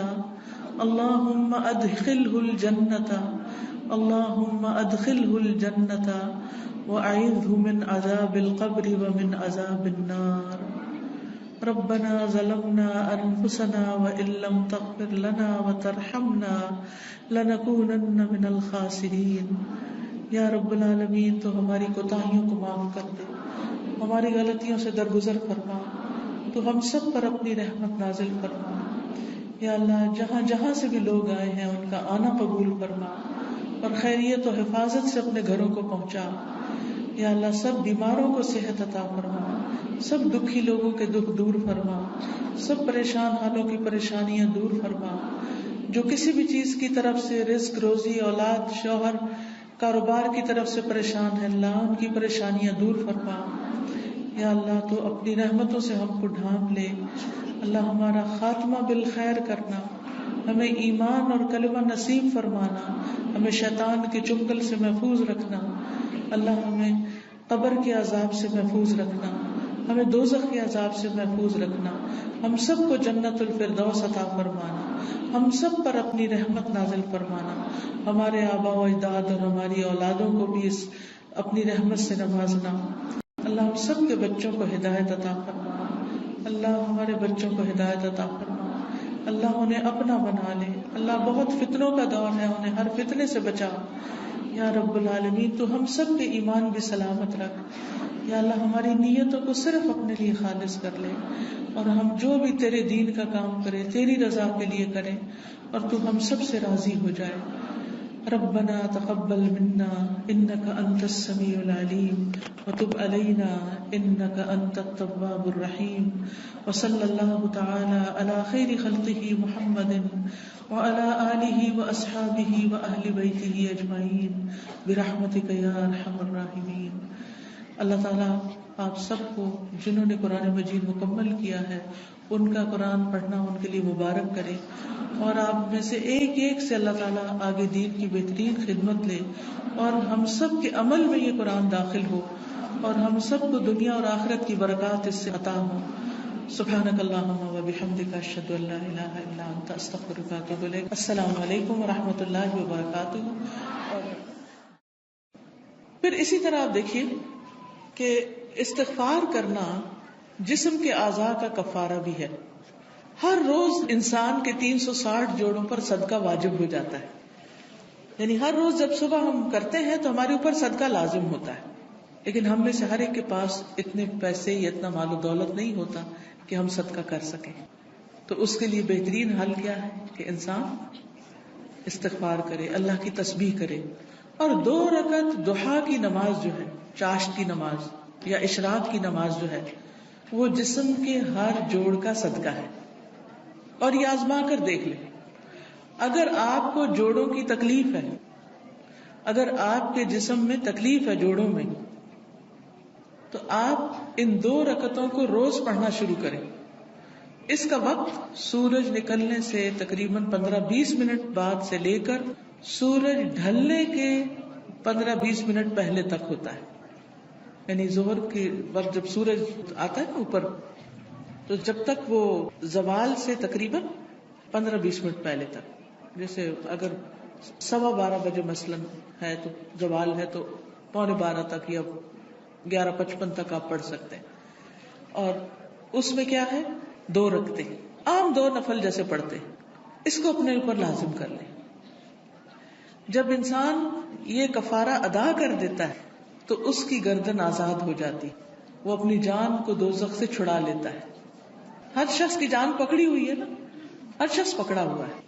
اللهم أدخله الجنة اللهم أدخله الجنة وأعذه من عذاب القبر ومن عذاب النار. ربنا ظلمنا أنفسنا وإن لم تغفر لنا وترحمنا لنكونن من الخاسرين. یا رب العالمین تو ہماری کوتاہیوں کو معاف کر دے، ہماری غلطیوں سے درگزر فرما، تو ہم سب پر اپنی رحمت نازل فرما. یا اللہ جہاں جہاں سے بھی لوگ آئے ہیں ان کا آنا قبول فرما اور خیریت و حفاظت سے اپنے گھروں کو پہنچا. یا اللہ سب بیماروں کو صحت عطا فرما، سب دکھی لوگوں کے دکھ دور فرما، سب پریشان حالوں کی پریشانیاں دور فرما. جو کسی بھی چیز کی طرف سے رزق روزی اولاد شوہر کاروبار کی طرف سے پریشان ہے اللہ ان کی پریشانیاں دور فرما. یا اللہ تو اپنی رحمتوں سے ہم کو ڈھانپ لے. اللہ ہمارا خاتمہ بالخیر کرنا، ہمیں ایمان اور کلمہ نصیب فرمانا، ہمیں شیطان کے چنگل سے محفوظ رکھنا. اللہ ہمیں قبر کے عذاب سے محفوظ رکھنا، ہمیں دوزخ کے عذاب سے محفوظ رکھنا. ہم سب کو جنت الفردوس عطا فرمانا، ہم سب پر اپنی رحمت نازل فرمانا. ہمارے آباء و اجداد اور ہماری اولادوں کو بھی اس اپنی رحمت سے نوازنا. اللہ ہم سب کے بچوں کو ہدایت عطا فرما. اللہ ہمارے بچوں کو ہدایت عطا فرما. اللہ انہیں اپنا بنا لے. اللہ بہت فتنوں کا دور ہے، انہیں ہر فتنے سے بچا. یا رب العالمین تو ہم سب کے ایمان بھی سلامت رکھ. یا اللہ ہماری نیتوں کو صرف اپنے لیے خالص کر لے اور ہم جو بھی تیرے دین کا کام کریں تیری رضا کے لیے کریں اور تو ہم سب سے راضی ہو جائے. ربنا تقبل منا انك انت السميع العليم وتب علينا انك انت التواب الرحيم وصلى الله تعالى على خير خلقه محمد وعلى آله واصحابه واهل بيته اجمعين برحمتك يا ارحم الراحمين. اللہ تعالیٰ آپ سب کو جنہوں نے قرآن مجید مکمل کیا ہے ان کا قرآن پڑھنا ان کے لیے مبارک کرے، اور آپ میں سے ایک ایک سے اللہ تعالیٰ آگے دین کی بہترین خدمت لے، اور ہم سب کے عمل میں یہ قرآن داخل ہو، اور ہم سب کو دنیا اور آخرت کی برکات اس سے عطا ہو. سبحانک اللہم و بحمدک اشہد ان لا الہ الا انت استغفرک و اتوب الیک. السلام علیکم و رحمۃ اللہ وبرکاتہ. اور پھر اسی طرح آپ دیکھیے کہ استغفار کرنا جسم کے اعضاء کا کفارہ بھی ہے. ہر روز انسان کے 360 جوڑوں پر صدقہ واجب ہو جاتا ہے. یعنی ہر روز جب صبح ہم کرتے ہیں تو ہمارے اوپر صدقہ لازم ہوتا ہے، لیکن ہم میں سے ہر ایک کے پاس اتنے پیسے یا اتنا مال و دولت نہیں ہوتا کہ ہم صدقہ کر سکیں. تو اس کے لیے بہترین حل کیا ہے کہ انسان استغفار کرے، اللہ کی تسبیح کرے، اور 2 رکعت ضحیٰ کی نماز جو ہے، چاشت کی نماز یا اشراق کی نماز جو ہے، وہ جسم کے ہر جوڑ کا صدقہ ہے. اور یہ آزما کر دیکھ لیں، اگر آپ کو جوڑوں کی تکلیف ہے، اگر آپ کے جسم میں تکلیف ہے جوڑوں میں، تو آپ ان 2 رکعتوں کو روز پڑھنا شروع کریں. اس کا وقت سورج نکلنے سے تقریباً 15-20 منٹ بعد سے لے کر سورج ڈھلنے کے 15-20 منٹ پہلے تک ہوتا ہے. یعنی ظہر کے وقت جب سورج آتا ہے نا اوپر، تو جب تک وہ زوال سے تقریباً 15-20 منٹ پہلے تک. جیسے اگر 12:15 بجے مثلاً ہے تو زوال ہے تو 11:45 تک یا 11:55 تک آپ پڑھ سکتے ہیں. اور اس میں کیا ہے، 2 رکعتیں عام 2 نفل جیسے پڑھتے، اس کو اپنے اوپر لازم کر لیں. جب انسان یہ کفارہ ادا کر دیتا ہے تو اس کی گردن آزاد ہو جاتی، وہ اپنی جان کو دوزخ سے چھڑا لیتا ہے. ہر شخص کی جان پکڑی ہوئی ہے نا، ہر شخص پکڑا ہوا ہے.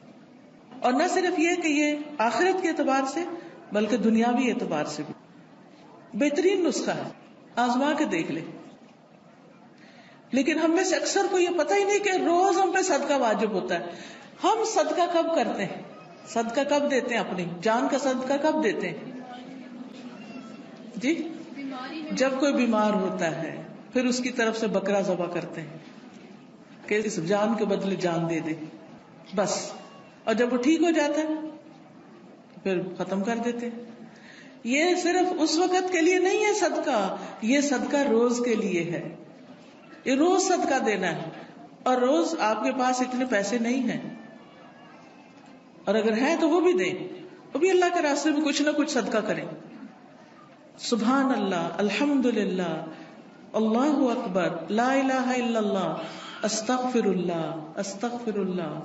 اور نہ صرف یہ کہ یہ آخرت کے اعتبار سے بلکہ دنیاوی اعتبار سے بھی بہترین نسخہ ہے. آزما کے دیکھ لیں. لیکن ہم میں سے اکثر کو یہ پتہ ہی نہیں کہ روز ہم پہ صدقہ واجب ہوتا ہے. ہم صدقہ کب کرتے ہیں، صدقہ کب دیتے ہیں، اپنی جان کا صدقہ کب دیتے ہیں؟ جی، جب کوئی بیمار ہوتا ہے پھر اس کی طرف سے بکرا ذبح کرتے ہیں کہ اس جان کے بدلے جان دے دے، بس. اور جب وہ ٹھیک ہو جاتا ہے پھر ختم کر دیتے ہیں. یہ صرف اس وقت کے لیے نہیں ہے صدقہ، یہ صدقہ روز کے لیے ہے. یہ روز صدقہ دینا ہے. اور روز آپ کے پاس اتنے پیسے نہیں ہیں، اور اگر ہیں تو وہ بھی دیں، وہ بھی اللہ کے راستے میں کچھ نہ کچھ صدقہ کریں. سبحان اللہ، الحمدللہ، اللہ اکبر، لا الہ الا اللہ، استغفر اللہ، استغفر اللہ.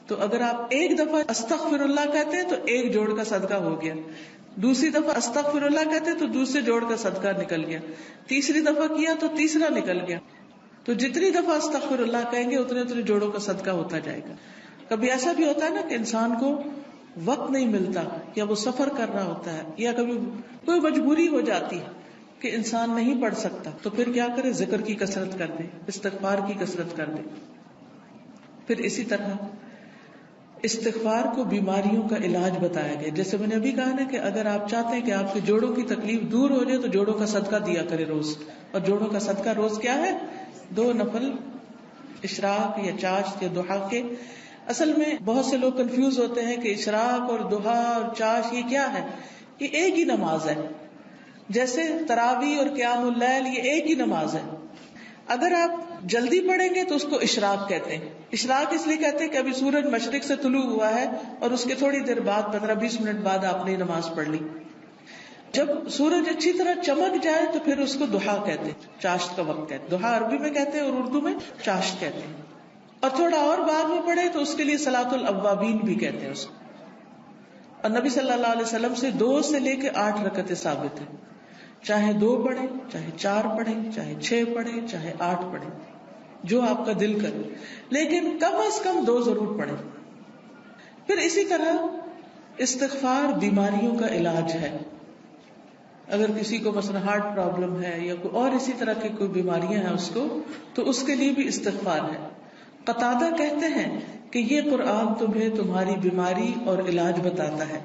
تو اگر آپ ایک دفعہ استغفر اللہ کہتے ہیں تو 1 جوڑ کا صدقہ ہو گیا، دوسری دفعہ استغفر اللہ کہتے ہیں تو دوسرے جوڑ کا صدقہ نکل گیا، تیسری دفعہ کیا تو تیسرا نکل گیا. تو جتنی دفعہ استغفر اللہ کہیں گے اتنے جوڑوں کا صدقہ ہوتا جائے گا. کبھی ایسا بھی ہوتا ہے نا کہ انسان کو وقت نہیں ملتا، یا وہ سفر کر رہا ہوتا ہے، یا کبھی کوئی مجبوری ہو جاتی ہے کہ انسان نہیں پڑھ سکتا، تو پھر کیا کرے، ذکر کی کثرت کر دے، استغفار کی کثرت کر دے. پھر اسی طرح استغفار کو بیماریوں کا علاج بتایا گیا. جیسے میں نے ابھی کہا نا کہ اگر آپ چاہتے ہیں کہ آپ کے جوڑوں کی تکلیف دور ہو جائے تو جوڑوں کا صدقہ دیا کرے روز. اور جوڑوں کا صدقہ روز کیا ہے، 2 نفل اشراق یا چاشت یا ضحیٰ کے. اصل میں بہت سے لوگ کنفیوز ہوتے ہیں کہ اشراق اور ضحیٰ اور چاشت یہ کیا ہے. یہ ایک ہی نماز ہے. جیسے تراویح اور قیام اللیل یہ ایک ہی نماز ہے. اگر آپ جلدی پڑھیں گے تو اس کو اشراق کہتے ہیں. اشراق اس لیے کہتے ہیں کہ ابھی سورج مشرق سے طلوع ہوا ہے اور اس کے تھوڑی دیر بعد 15-20 منٹ بعد آپ نے نماز پڑھ لی. جب سورج اچھی طرح چمک جائے تو پھر اس کو ضحیٰ کہتے ہیں، چاشت کا وقت کہتے ہیں. ضحیٰ عربی میں کہتے ہیں اور اردو میں چاشت کہتے ہیں. اور تھوڑا اور بعد میں پڑھے تو اس کے لیے صلاۃ الاوابین بھی کہتے ہیں اس کو. اور نبی صلی اللہ علیہ وسلم سے 2 سے لے کے 8 رکعتیں ثابت ہیں. چاہے 2 پڑھیں، چاہے 4 پڑھیں، چاہے 6 پڑھیں، چاہے 8 پڑھیں، جو آپ کا دل کرے، لیکن کم از کم 2 ضرور پڑھیں. پھر اسی طرح استغفار بیماریوں کا علاج ہے. اگر کسی کو مثلا ہارٹ پرابلم ہے یا کوئی اور اسی طرح کی کوئی بیماریاں ہیں اس کو، تو اس کے لیے بھی استغفار ہے. قتادہ کہتے ہیں کہ یہ قرآن تمہیں تمہاری بیماری اور علاج بتاتا ہے.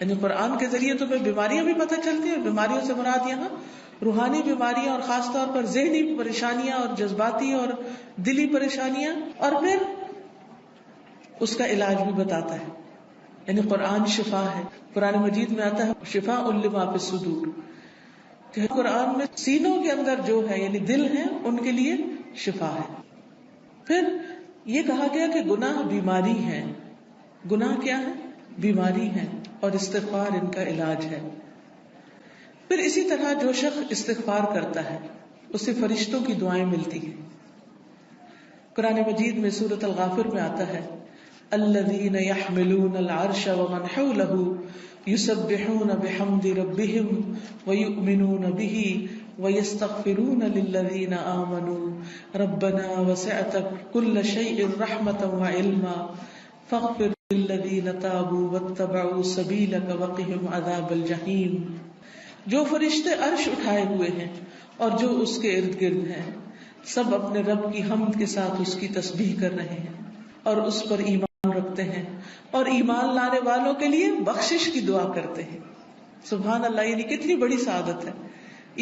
یعنی قرآن کے ذریعے تمہیں بیماریاں بھی پتہ چلتی ہیں. بیماریوں سے مراد یہاں روحانی بیماریاں اور خاص طور پر ذہنی پریشانیاں اور جذباتی اور دلی پریشانیاں، اور پھر اس کا علاج بھی بتاتا ہے. یعنی قرآن شفا ہے. قرآن مجید میں آتا ہے شفاء لما فی الصدور، کہ قرآن میں سینوں کے اندر جو ہے یعنی دل ہے ان کے لیے شفا ہے. پھر یہ کہا گیا کہ گناہ بیماری ہے. گناہ کیا ہے؟ بیماری ہے، اور استغفار ان کا علاج ہے. پھر اسی طرح جو شخص استغفار کرتا ہے اسے فرشتوں کی دعائیں ملتی ہیں. قرآن مجید میں سورۃ الغافر میں آتا ہے الذین یحملون العرش ومن حولہ یسبحون بحمد ربہم ویؤمنون بہ ویستغفرون للذین آمنوا ربنا وسعت کل شیء رحمۃ وعلما فاغفر للذین تابوا واتبعوا سبیلک وقہم عذاب الجحیم. جو فرشتے عرش اٹھائے ہوئے ہیں اور جو اس کے ارد گرد ہیں، سب اپنے رب کی حمد کے ساتھ اس کی تسبیح کر رہے ہیں اور اس پر ایمان رکھتے ہیں، اور ایمان لانے والوں کے لیے بخشش کی دعا کرتے ہیں. سبحان اللہ، یعنی کتنی بڑی سعادت ہے.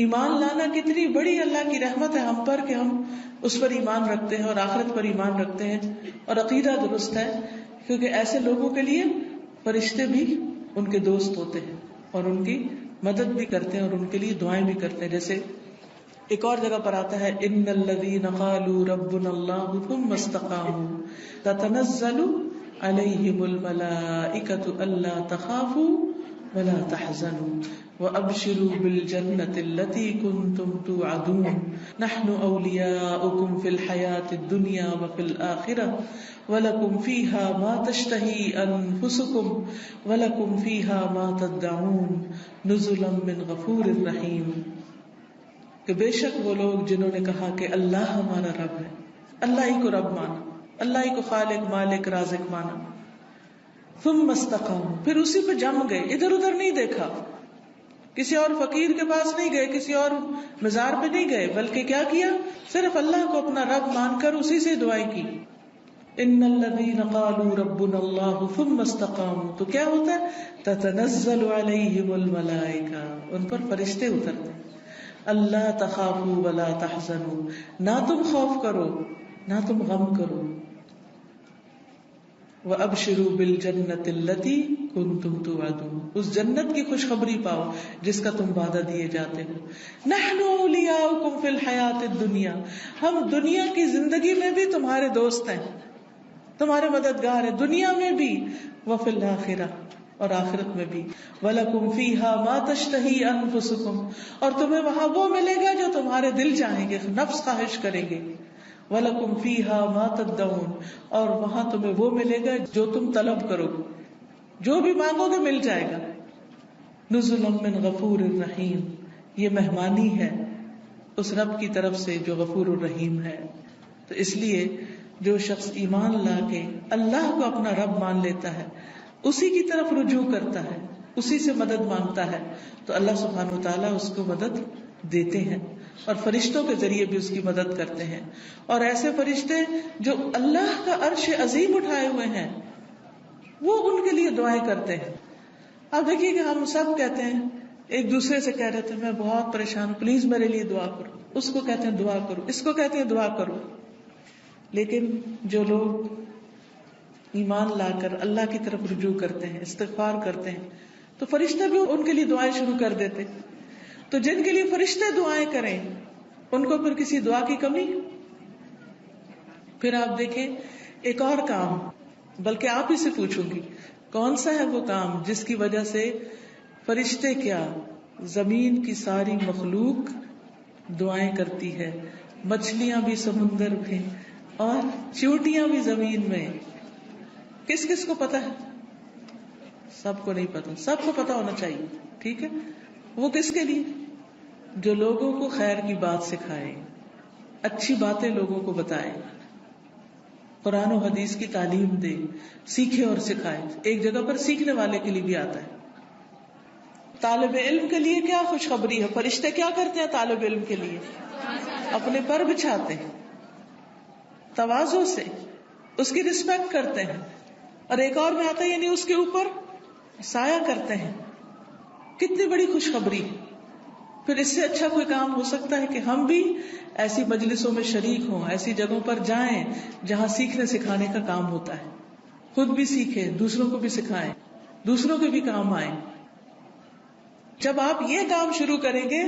ایمان لانا کتنی بڑی اللہ کی رحمت ہے ہم پر کہ ہم اس پر ایمان رکھتے ہیں اور آخرت پر ایمان رکھتے ہیں اور عقیدہ درست ہے. کیونکہ ایسے لوگوں کے لیے فرشتے بھی ان کے دوست ہوتے ہیں اور ان کی مدد بھی کرتے ہیں اور ان کے لیے دعائیں بھی کرتے ہیں. جیسے ایک اور جگہ پر آتا ہے ان الذین قالوا ربنا اللہ ثم استقاموا تتنزل علیہم الملائکۃ الا تخافوا ولا تحزنوا وابشروا بالجنۃ التي كنتم توعدون نحن اولیاؤکم فی الحیاۃ الدنیا وفی الآخرۃ وَلَكُمْ فِيهَا مَا تَشْتَهِي أَنفُسُكُمْ وَلَكُمْ فِيهَا مَا تَدَّعُونَ نُزُلًا مِّنْ غَفُورٍ رَحِيمٍ. کہ بے شک وہ لوگ جنہوں نے کہا کہ اللہ ہمارا رب ہے، اللہ ہی کو رب مانا، اللہ ہی کو خالق مالک رازق مانا، ثم استقاموا، پھر اسی پہ جم گئے، ادھر ادھر نہیں دیکھا، کسی اور فقیر کے پاس نہیں گئے، کسی اور مزار پہ نہیں گئے، بلکہ کیا کیا؟ صرف اللہ کو اپنا رب مان کر اسی سے دعائیں کی. ان الذین قالوا ربنا اللہ ثم استقاموا، تو کیا ہوتا ہے؟ تتنزل علیہم الملائکہ، ان پر فرشتے اترتے ہیں. اللہ تخافوا ولا تحزنوا، نہ تم خوف کرو نہ تم غم کرو. وابشروا بالجنۃ التي كنتم توعدون، اس جنت کی خوشخبری پاؤ جس کا تم وعدہ دیے جاتے ہو. نحن اولیاؤکم فی الحیاۃ الدنیا، ہم دنیا کی زندگی میں بھی تمہارے دوست ہیں، تمہارے مددگار ہیں، دنیا میں بھی، وفی الآخرہ، اور آخرت میں بھی. وَلَكُمْ فِيهَا مَا تَشْتَهِي أَنفُسُكُمْ، اور تمہیں وہاں وہ ملے گا جو تمہارے دل چاہیں گے، نفس خواہش کریں گے. وَلَكُمْ فِيهَا مَا تَدَّعُونَ، اور وہاں تمہیں وہ ملے گا جو تم طلب کرو گے، جو بھی مانگو گے مل جائے گا. نُزُلًا مِّنْ غَفُورٍ رَحِيمٍ، یہ مہمانی ہے اس رب کی طرف سے جو غفور الرحیم ہے. تو اس لیے جو شخص ایمان لا کے اللہ کو اپنا رب مان لیتا ہے، اسی کی طرف رجوع کرتا ہے، اسی سے مدد مانگتا ہے، تو اللہ سبحانہ وتعالیٰ اس کو مدد دیتے ہیں اور فرشتوں کے ذریعے بھی اس کی مدد کرتے ہیں. اور ایسے فرشتے جو اللہ کا عرش عظیم اٹھائے ہوئے ہیں وہ ان کے لیے دعائیں کرتے ہیں. آپ دیکھیے کہ ہم سب کہتے ہیں، ایک دوسرے سے کہہ رہے تھے میں بہت پریشان ہوں، پلیز میرے لیے دعا کرو، اس کو کہتے ہیں دعا کرو، اس کو کہتے ہیں دعا کرو. لیکن جو لوگ ایمان لا کر اللہ کی طرف رجوع کرتے ہیں، استغفار کرتے ہیں، تو فرشتے بھی ان کے لیے دعائیں شروع کر دیتے. تو جن کے لیے فرشتے دعائیں کریں ان کو پھر کسی دعا کی کمی. پھر آپ دیکھیں ایک اور کام، بلکہ آپ ہی سے پوچھوں گی کون سا ہے وہ کام جس کی وجہ سے فرشتے کیا زمین کی ساری مخلوق دعائیں کرتی ہے، مچھلیاں بھی سمندر میں اور چیونٹیاں بھی زمین میں. کس کس کو پتا ہے؟ سب کو نہیں پتا، سب کو پتا ہونا چاہیے. ٹھیک ہے، وہ کس کے لیے؟ جو لوگوں کو خیر کی بات سکھائے، اچھی باتیں لوگوں کو بتائے. قرآن و حدیث کی تعلیم دے، سیکھے اور سکھائے. ایک جگہ پر سیکھنے والے کے لیے بھی آتا ہے. طالب علم کے لیے کیا خوشخبری ہے. فرشتے کیا کرتے ہیں طالب علم کے لیے؟ اپنے پر بچھاتے ہیں تواضع سے، اس کی رسپیکٹ کرتے ہیں. اور ایک اور میں آتا ہے یعنی اس کے اوپر سایہ کرتے ہیں. کتنی بڑی خوشخبری. پھر اس سے اچھا کوئی کام ہو سکتا ہے کہ ہم بھی ایسی مجلسوں میں شریک ہوں، ایسی جگہوں پر جائیں جہاں سیکھنے سکھانے کا کام ہوتا ہے. خود بھی سیکھیں، دوسروں کو بھی سکھائیں، دوسروں کے بھی کام آئیں. جب آپ یہ کام شروع کریں گے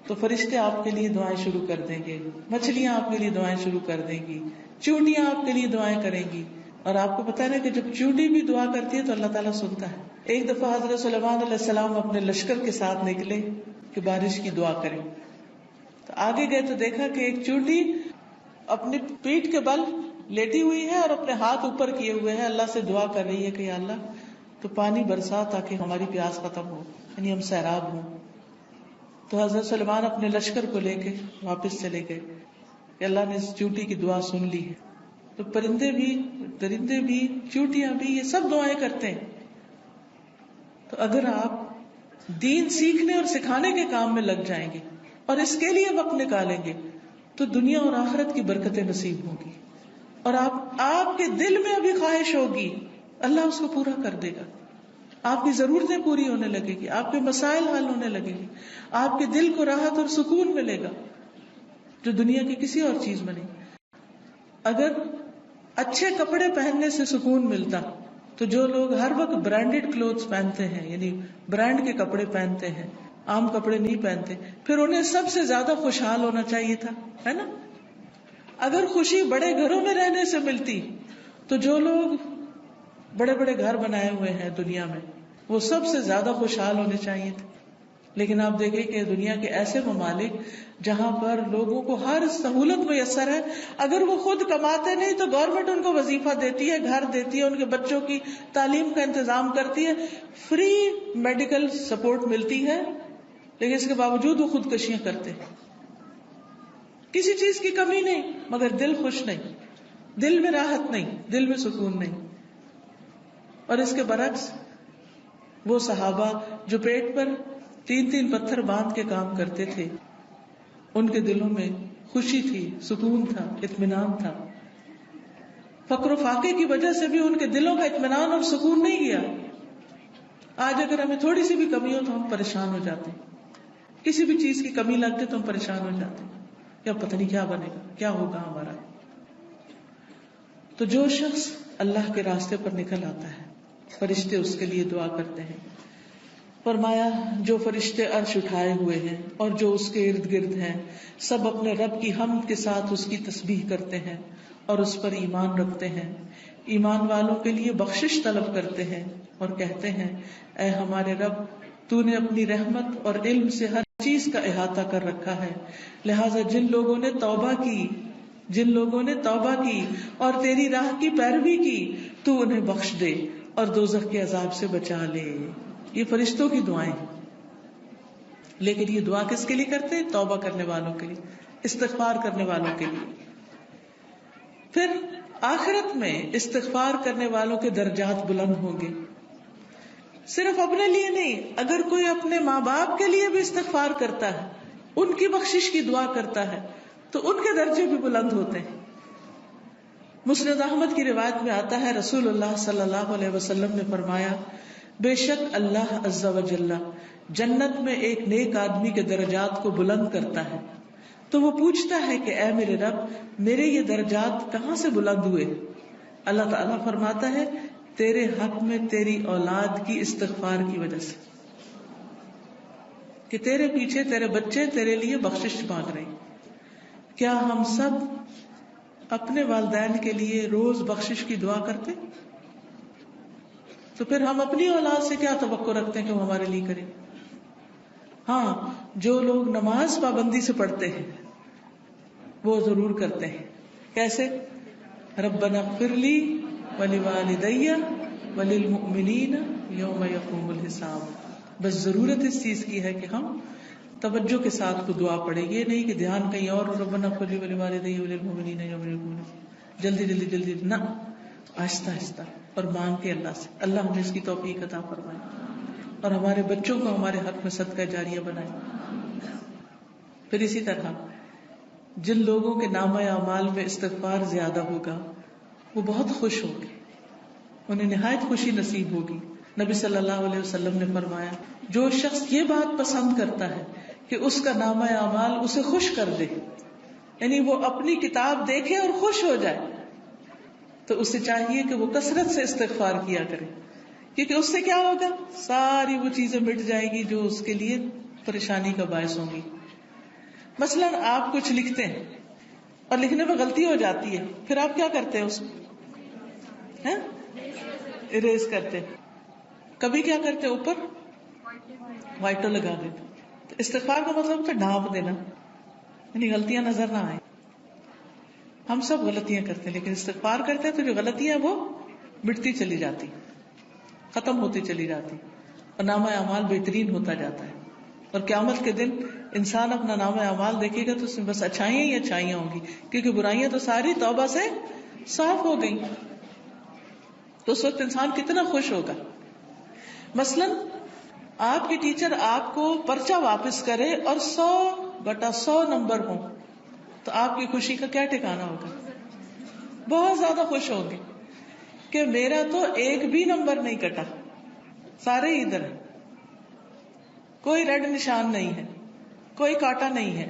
تو فرشتے آپ کے لیے دعائیں شروع کر دیں گے، مچھلیاں آپ کے لیے دعائیں شروع کر دیں گی، چونٹیاں آپ کے لیے دعائیں کریں گی. اور آپ کو پتا ہے نا کہ جب چونٹی بھی دعا کرتی ہے تو اللہ تعالیٰ سنتا ہے. ایک دفعہ حضرت سلیمان علیہ السلام اپنے لشکر کے ساتھ نکلے کہ بارش کی دعا کریں. تو آگے گئے تو دیکھا کہ ایک چونٹی اپنی پیٹھ کے بل لیٹی ہوئی ہے اور اپنے ہاتھ اوپر کیے ہوئے ہے، اللہ سے دعا کر رہی ہے کہ یا اللہ تو پانی برسا تاکہ ہماری پیاس ختم ہو، یعنی ہم سیراب ہوں. تو حضرت سلیمان اپنے لشکر کو لے کے واپس چلے گئے کہ اللہ نے اس چونٹی کی دعا سن لی ہے. تو پرندے بھی، درندے بھی، چونٹیاں بھی، یہ سب دعائیں کرتے ہیں. تو اگر آپ دین سیکھنے اور سکھانے کے کام میں لگ جائیں گے اور اس کے لیے وقت نکالیں گے تو دنیا اور آخرت کی برکتیں نصیب ہوں گی. اور آپ کے دل میں ابھی خواہش ہوگی، اللہ اس کو پورا کر دے گا. آپ کی ضرورتیں پوری ہونے لگے گی، آپ کے مسائل حل ہونے لگے گی، آپ کے دل کو راحت اور سکون ملے گا جو دنیا کی کسی اور چیز میں نہیں. اگر اچھے کپڑے پہننے سے سکون ملتا تو جو لوگ ہر وقت برانڈیڈ کلوتھس پہنتے ہیں، یعنی برانڈ کے کپڑے پہنتے ہیں، عام کپڑے نہیں پہنتے، پھر انہیں سب سے زیادہ خوشحال ہونا چاہیے تھا، ہے نا. اگر خوشی بڑے گھروں میں رہنے سے ملتی تو جو لوگ بڑے بڑے گھر بنائے ہوئے ہیں دنیا میں وہ سب سے زیادہ خوشحال ہونے چاہیے تھے. لیکن آپ دیکھیں کہ دنیا کے ایسے ممالک جہاں پر لوگوں کو ہر سہولت میسر ہے، اگر وہ خود کماتے نہیں تو گورنمنٹ ان کو وظیفہ دیتی ہے، گھر دیتی ہے، ان کے بچوں کی تعلیم کا انتظام کرتی ہے، فری میڈیکل سپورٹ ملتی ہے، لیکن اس کے باوجود وہ خودکشیاں کرتے ہیں. کسی چیز کی کمی نہیں مگر دل خوش نہیں، دل میں راحت نہیں، دل میں سکون نہیں. اور اس کے برعکس وہ صحابہ جو پیٹ پر 3 پتھر باندھ کے کام کرتے تھے، ان کے دلوں میں خوشی تھی، سکون تھا، اطمینان تھا. فقر و فاقے کی وجہ سے بھی ان کے دلوں کا اطمینان اور سکون نہیں گیا. آج اگر ہمیں تھوڑی سی بھی کمی ہو تو ہم پریشان ہو جاتے ہیں، کسی بھی چیز کی کمی لگتی تو ہم پریشان ہو جاتے ہیں، یا پتہ نہیں کیا بنے گا، کیا ہوگا ہمارا. تو جو شخص اللہ کے راستے پر نکل آتا ہے فرشتے اس کے لیے دعا کرتے ہیں. فرمایا جو فرشتے عرش اٹھائے ہوئے ہیں اور جو اس کے ارد گرد ہیں سب اپنے رب کی حمد کے ساتھ اس کی تسبیح کرتے ہیں اور اس پر ایمان رکھتے ہیں. ایمان والوں کے لیے بخشش طلب کرتے ہیں اور کہتے ہیں اے ہمارے رب، تو نے اپنی رحمت اور علم سے ہر چیز کا احاطہ کر رکھا ہے، لہٰذا جن لوگوں نے توبہ کی اور تیری راہ کی پیروی کی تو انہیں بخش دے اور دوزخ کے عذاب سے بچا لے. یہ فرشتوں کی دعائیں ہیں، لیکن یہ دعا کس کے لیے کرتے ہیں؟ توبہ کرنے والوں کے لیے، استغفار کرنے والوں کے لیے. پھر آخرت میں استغفار کرنے والوں کے درجات بلند ہوں گے. صرف اپنے لیے نہیں، اگر کوئی اپنے ماں باپ کے لیے بھی استغفار کرتا ہے، ان کی بخشش کی دعا کرتا ہے تو ان کے درجے بھی بلند ہوتے ہیں. مسند احمد کی روایت میں آتا ہے رسول اللہ صلی اللہ علیہ وسلم نے فرمایا بے شک اللہ عز و جل جنت میں ایک نیک آدمی کے درجات کو بلند کرتا ہے تو وہ پوچھتا ہے کہ اے میرے رب، میرے یہ درجات کہاں سے بلند ہوئے؟ اللہ تعالیٰ فرماتا ہے تیرے حق میں تیری اولاد کی استغفار کی وجہ سے، کہ تیرے پیچھے تیرے بچے تیرے لیے بخشش مانگ رہے ہیں. کیا ہم سب اپنے والدین کے لیے روز بخشش کی دعا کرتے؟ تو پھر ہم اپنی اولاد سے کیا توقع رکھتے ہیں کہ وہ ہمارے لیے کرے؟ ہاں، جو لوگ نماز پابندی سے پڑھتے ہیں وہ ضرور کرتے ہیں. کیسے؟ ربنا اغفر لی ولوالدی وللمؤمنین یوم یقوم الحساب. بس ضرورت اس چیز کی ہے کہ ہم توجہ کے ساتھ کو دعا پڑھے، یہ نہیں کہ دھیان کہیں اور ربنا اغفر لی ولوالدی وللمؤمنین یوم یقوم الحساب. جلدی جلدی جلدی نہ، آہستہ آہستہ، اور مانگ کے اللہ سے، اللہ ہمیں اس کی توفیق عطا فرمائے اور ہمارے بچوں کو ہمارے حق میں صدقہ جاریہ بنائے۔ پھر اسی طرح جن لوگوں کے نامہ اعمال میں استغفار زیادہ ہوگا وہ بہت خوش ہوں گے، انہیں نہایت خوشی نصیب ہوگی۔ نبی صلی اللہ علیہ وسلم نے فرمایا جو شخص یہ بات پسند کرتا ہے کہ اس کا نامہ اعمال اسے خوش کر دے، یعنی وہ اپنی کتاب دیکھے اور خوش ہو جائے، تو اسے چاہیے کہ وہ کثرت سے استغفار کیا کرے، کیونکہ اس سے کیا ہوگا، ساری وہ چیزیں مٹ جائیں گی جو اس کے لیے پریشانی کا باعث ہوں گی۔ مثلا آپ کچھ لکھتے ہیں اور لکھنے میں غلطی ہو جاتی ہے، پھر آپ کیا کرتے ہیں، اس کو اریز کرتے ہیں، کبھی کیا کرتے ہیں، اوپر وائٹو لگا دیتے۔ تو استغفار کا مطلب ہوتا ہے ڈھانپ دینا، یعنی غلطیاں نظر نہ آئیں۔ ہم سب غلطیاں کرتے ہیں، لیکن استغفار کرتے ہیں تو جو غلطیاں وہ مٹتی چلی جاتی، ختم ہوتی چلی جاتی، اور نامہ اعمال بہترین ہوتا جاتا ہے۔ اور قیامت کے دن انسان اپنا نامہ اعمال دیکھے گا تو اس میں بس اچھائیاں ہی اچھائیاں ہوں گی، کیونکہ برائیاں تو ساری توبہ سے صاف ہو گئی۔ تو اس وقت انسان کتنا خوش ہوگا۔ مثلا آپ کے ٹیچر آپ کو پرچہ واپس کرے اور 100/100 نمبر ہوں تو آپ کی خوشی کا کیا ٹھکانہ ہوگا، بہت زیادہ خوش ہوں گے کہ میرا تو ایک بھی نمبر نہیں کٹا، سارے ہی ادھر ہیں، کوئی ریڈ نشان نہیں ہے، کوئی کاٹا نہیں ہے۔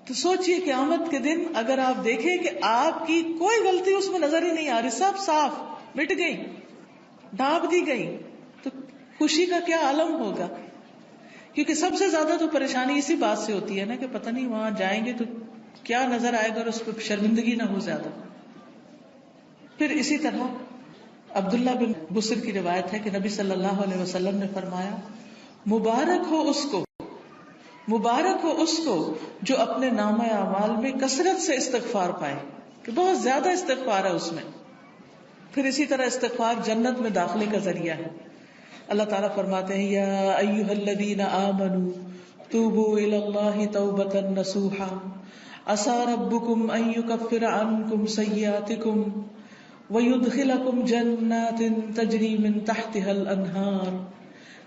تو سوچئے قیامت کے دن اگر آپ دیکھیں کہ آپ کی کوئی غلطی اس میں نظر ہی نہیں آ رہی، سب صاف مٹ گئی، ڈھانپ دی گئی، تو خوشی کا کیا عالم ہوگا۔ کیونکہ سب سے زیادہ تو پریشانی اسی بات سے ہوتی ہے نا کہ پتہ نہیں وہاں جائیں گے تو کیا نظر آئے گا اور اس پہ شرمندگی نہ ہو زیادہ۔ پھر اسی طرح عبداللہ بن بصر کی روایت ہے کہ نبی صلی اللہ علیہ وسلم نے فرمایا مبارک ہو اس کو جو اپنے نامہ اعمال میں کثرت سے استغفار پائے، کہ بہت زیادہ استغفار ہے اس میں۔ پھر اسی طرح استغفار جنت میں داخلے کا ذریعہ ہے۔ اللہ تعالیٰ فرماتے ہیں یا ایھا الذین آمنوا توبوا الی اللہ توبۃ نصوحا عسى ربکم ان یکفر عنکم سیئاتکم وَيُدْخِلَكُمْ جَنَّاتٍ تَجْرِي مِن تَحْتِهَا الْأَنْهَارُ،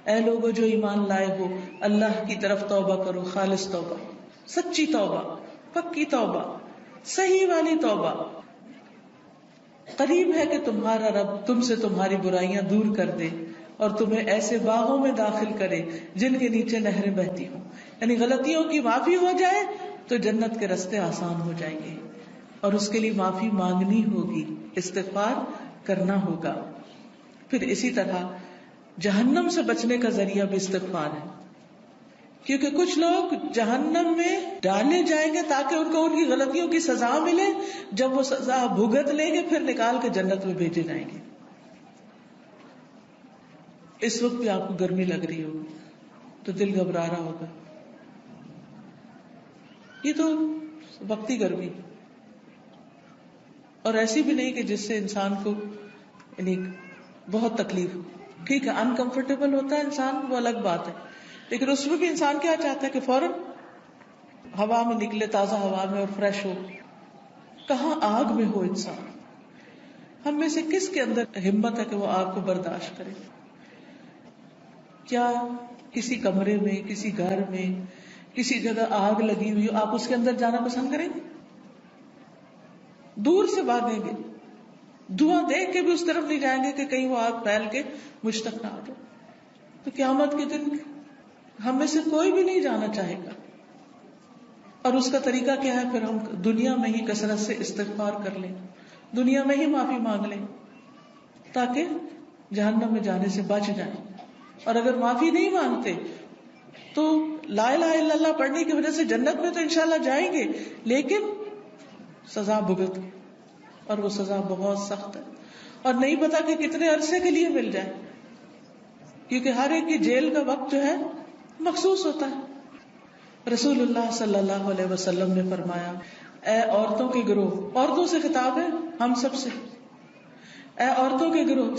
اے لوگو جو ایمان لائے ہو اللہ کی طرف توبہ کرو، خالص توبہ، سچی توبہ، پکی توبہ، صحیح والی توبہ۔ قریب ہے کہ تمہارا رب تم سے تمہاری برائیاں دور کر دے اور تمہیں ایسے باغوں میں داخل کرے جن کے نیچے نہریں بہتی ہوں، یعنی غلطیوں کی معافی ہو جائے تو جنت کے راستے آسان ہو جائیں گے، اور اس کے لیے معافی مانگنی ہوگی، استغفار کرنا ہوگا۔ پھر اسی طرح جہنم سے بچنے کا ذریعہ بھی استغفار ہے، کیونکہ کچھ لوگ جہنم میں ڈالے جائیں گے تاکہ ان کو ان کی غلطیوں کی سزا ملے، جب وہ سزا بھگت لیں گے پھر نکال کے جنت میں بھیجے جائیں گے۔ اس وقت بھی آپ کو گرمی لگ رہی ہوگی تو دل گھبرا رہا ہوگا، یہ تو وقتی گرمی، اور ایسی بھی نہیں کہ جس سے انسان کو یعنی بہت تکلیف ہو۔ ٹھیک ہے انکمفرٹیبل ہوتا ہے انسان، وہ الگ بات ہے، لیکن اس میں بھی انسان کیا چاہتا ہے کہ فوراً ہوا میں نکلے، تازہ ہوا میں، اور فریش ہو۔ کہاں آگ میں ہو انسان، ہم میں سے کس کے اندر ہمت ہے کہ وہ آگ کو برداشت کرے؟ کیا کسی کمرے میں، کسی گھر میں، کسی جگہ آگ لگی ہوئی ہو، آپ اس کے اندر جانا پسند کریں گے؟ دور سے بھاگیں گے، دھواں دیکھ کے بھی اس طرف نہیں جائیں گے کہ کہیں وہ آگ پھیل کے مجھ تک نہ آ جائے۔ تو قیامت کے دن ہم میں سے کوئی بھی نہیں جانا چاہے گا، اور اس کا طریقہ کیا ہے؟ پھر ہم دنیا میں ہی کثرت سے استغفار کر لیں، دنیا میں ہی معافی مانگ لیں تاکہ جہنم میں جانے سے بچ جائیں۔ اور اگر معافی نہیں مانگتے تو لا الہ الا اللہ پڑھنے کی وجہ سے جنت میں تو انشاءاللہ جائیں گے، لیکن سزا بھگت، اور وہ سزا بہت سخت ہے، اور نہیں پتا کہ کتنے عرصے کے لیے مل جائے، کیونکہ ہر ایک کی جیل کا وقت جو ہے مخصوص ہوتا ہے۔ رسول اللہ صلی اللہ علیہ وسلم نے فرمایا اے عورتوں کے گروہ، عورتوں سے خطاب ہے ہم سب سے، اے عورتوں کے گروہ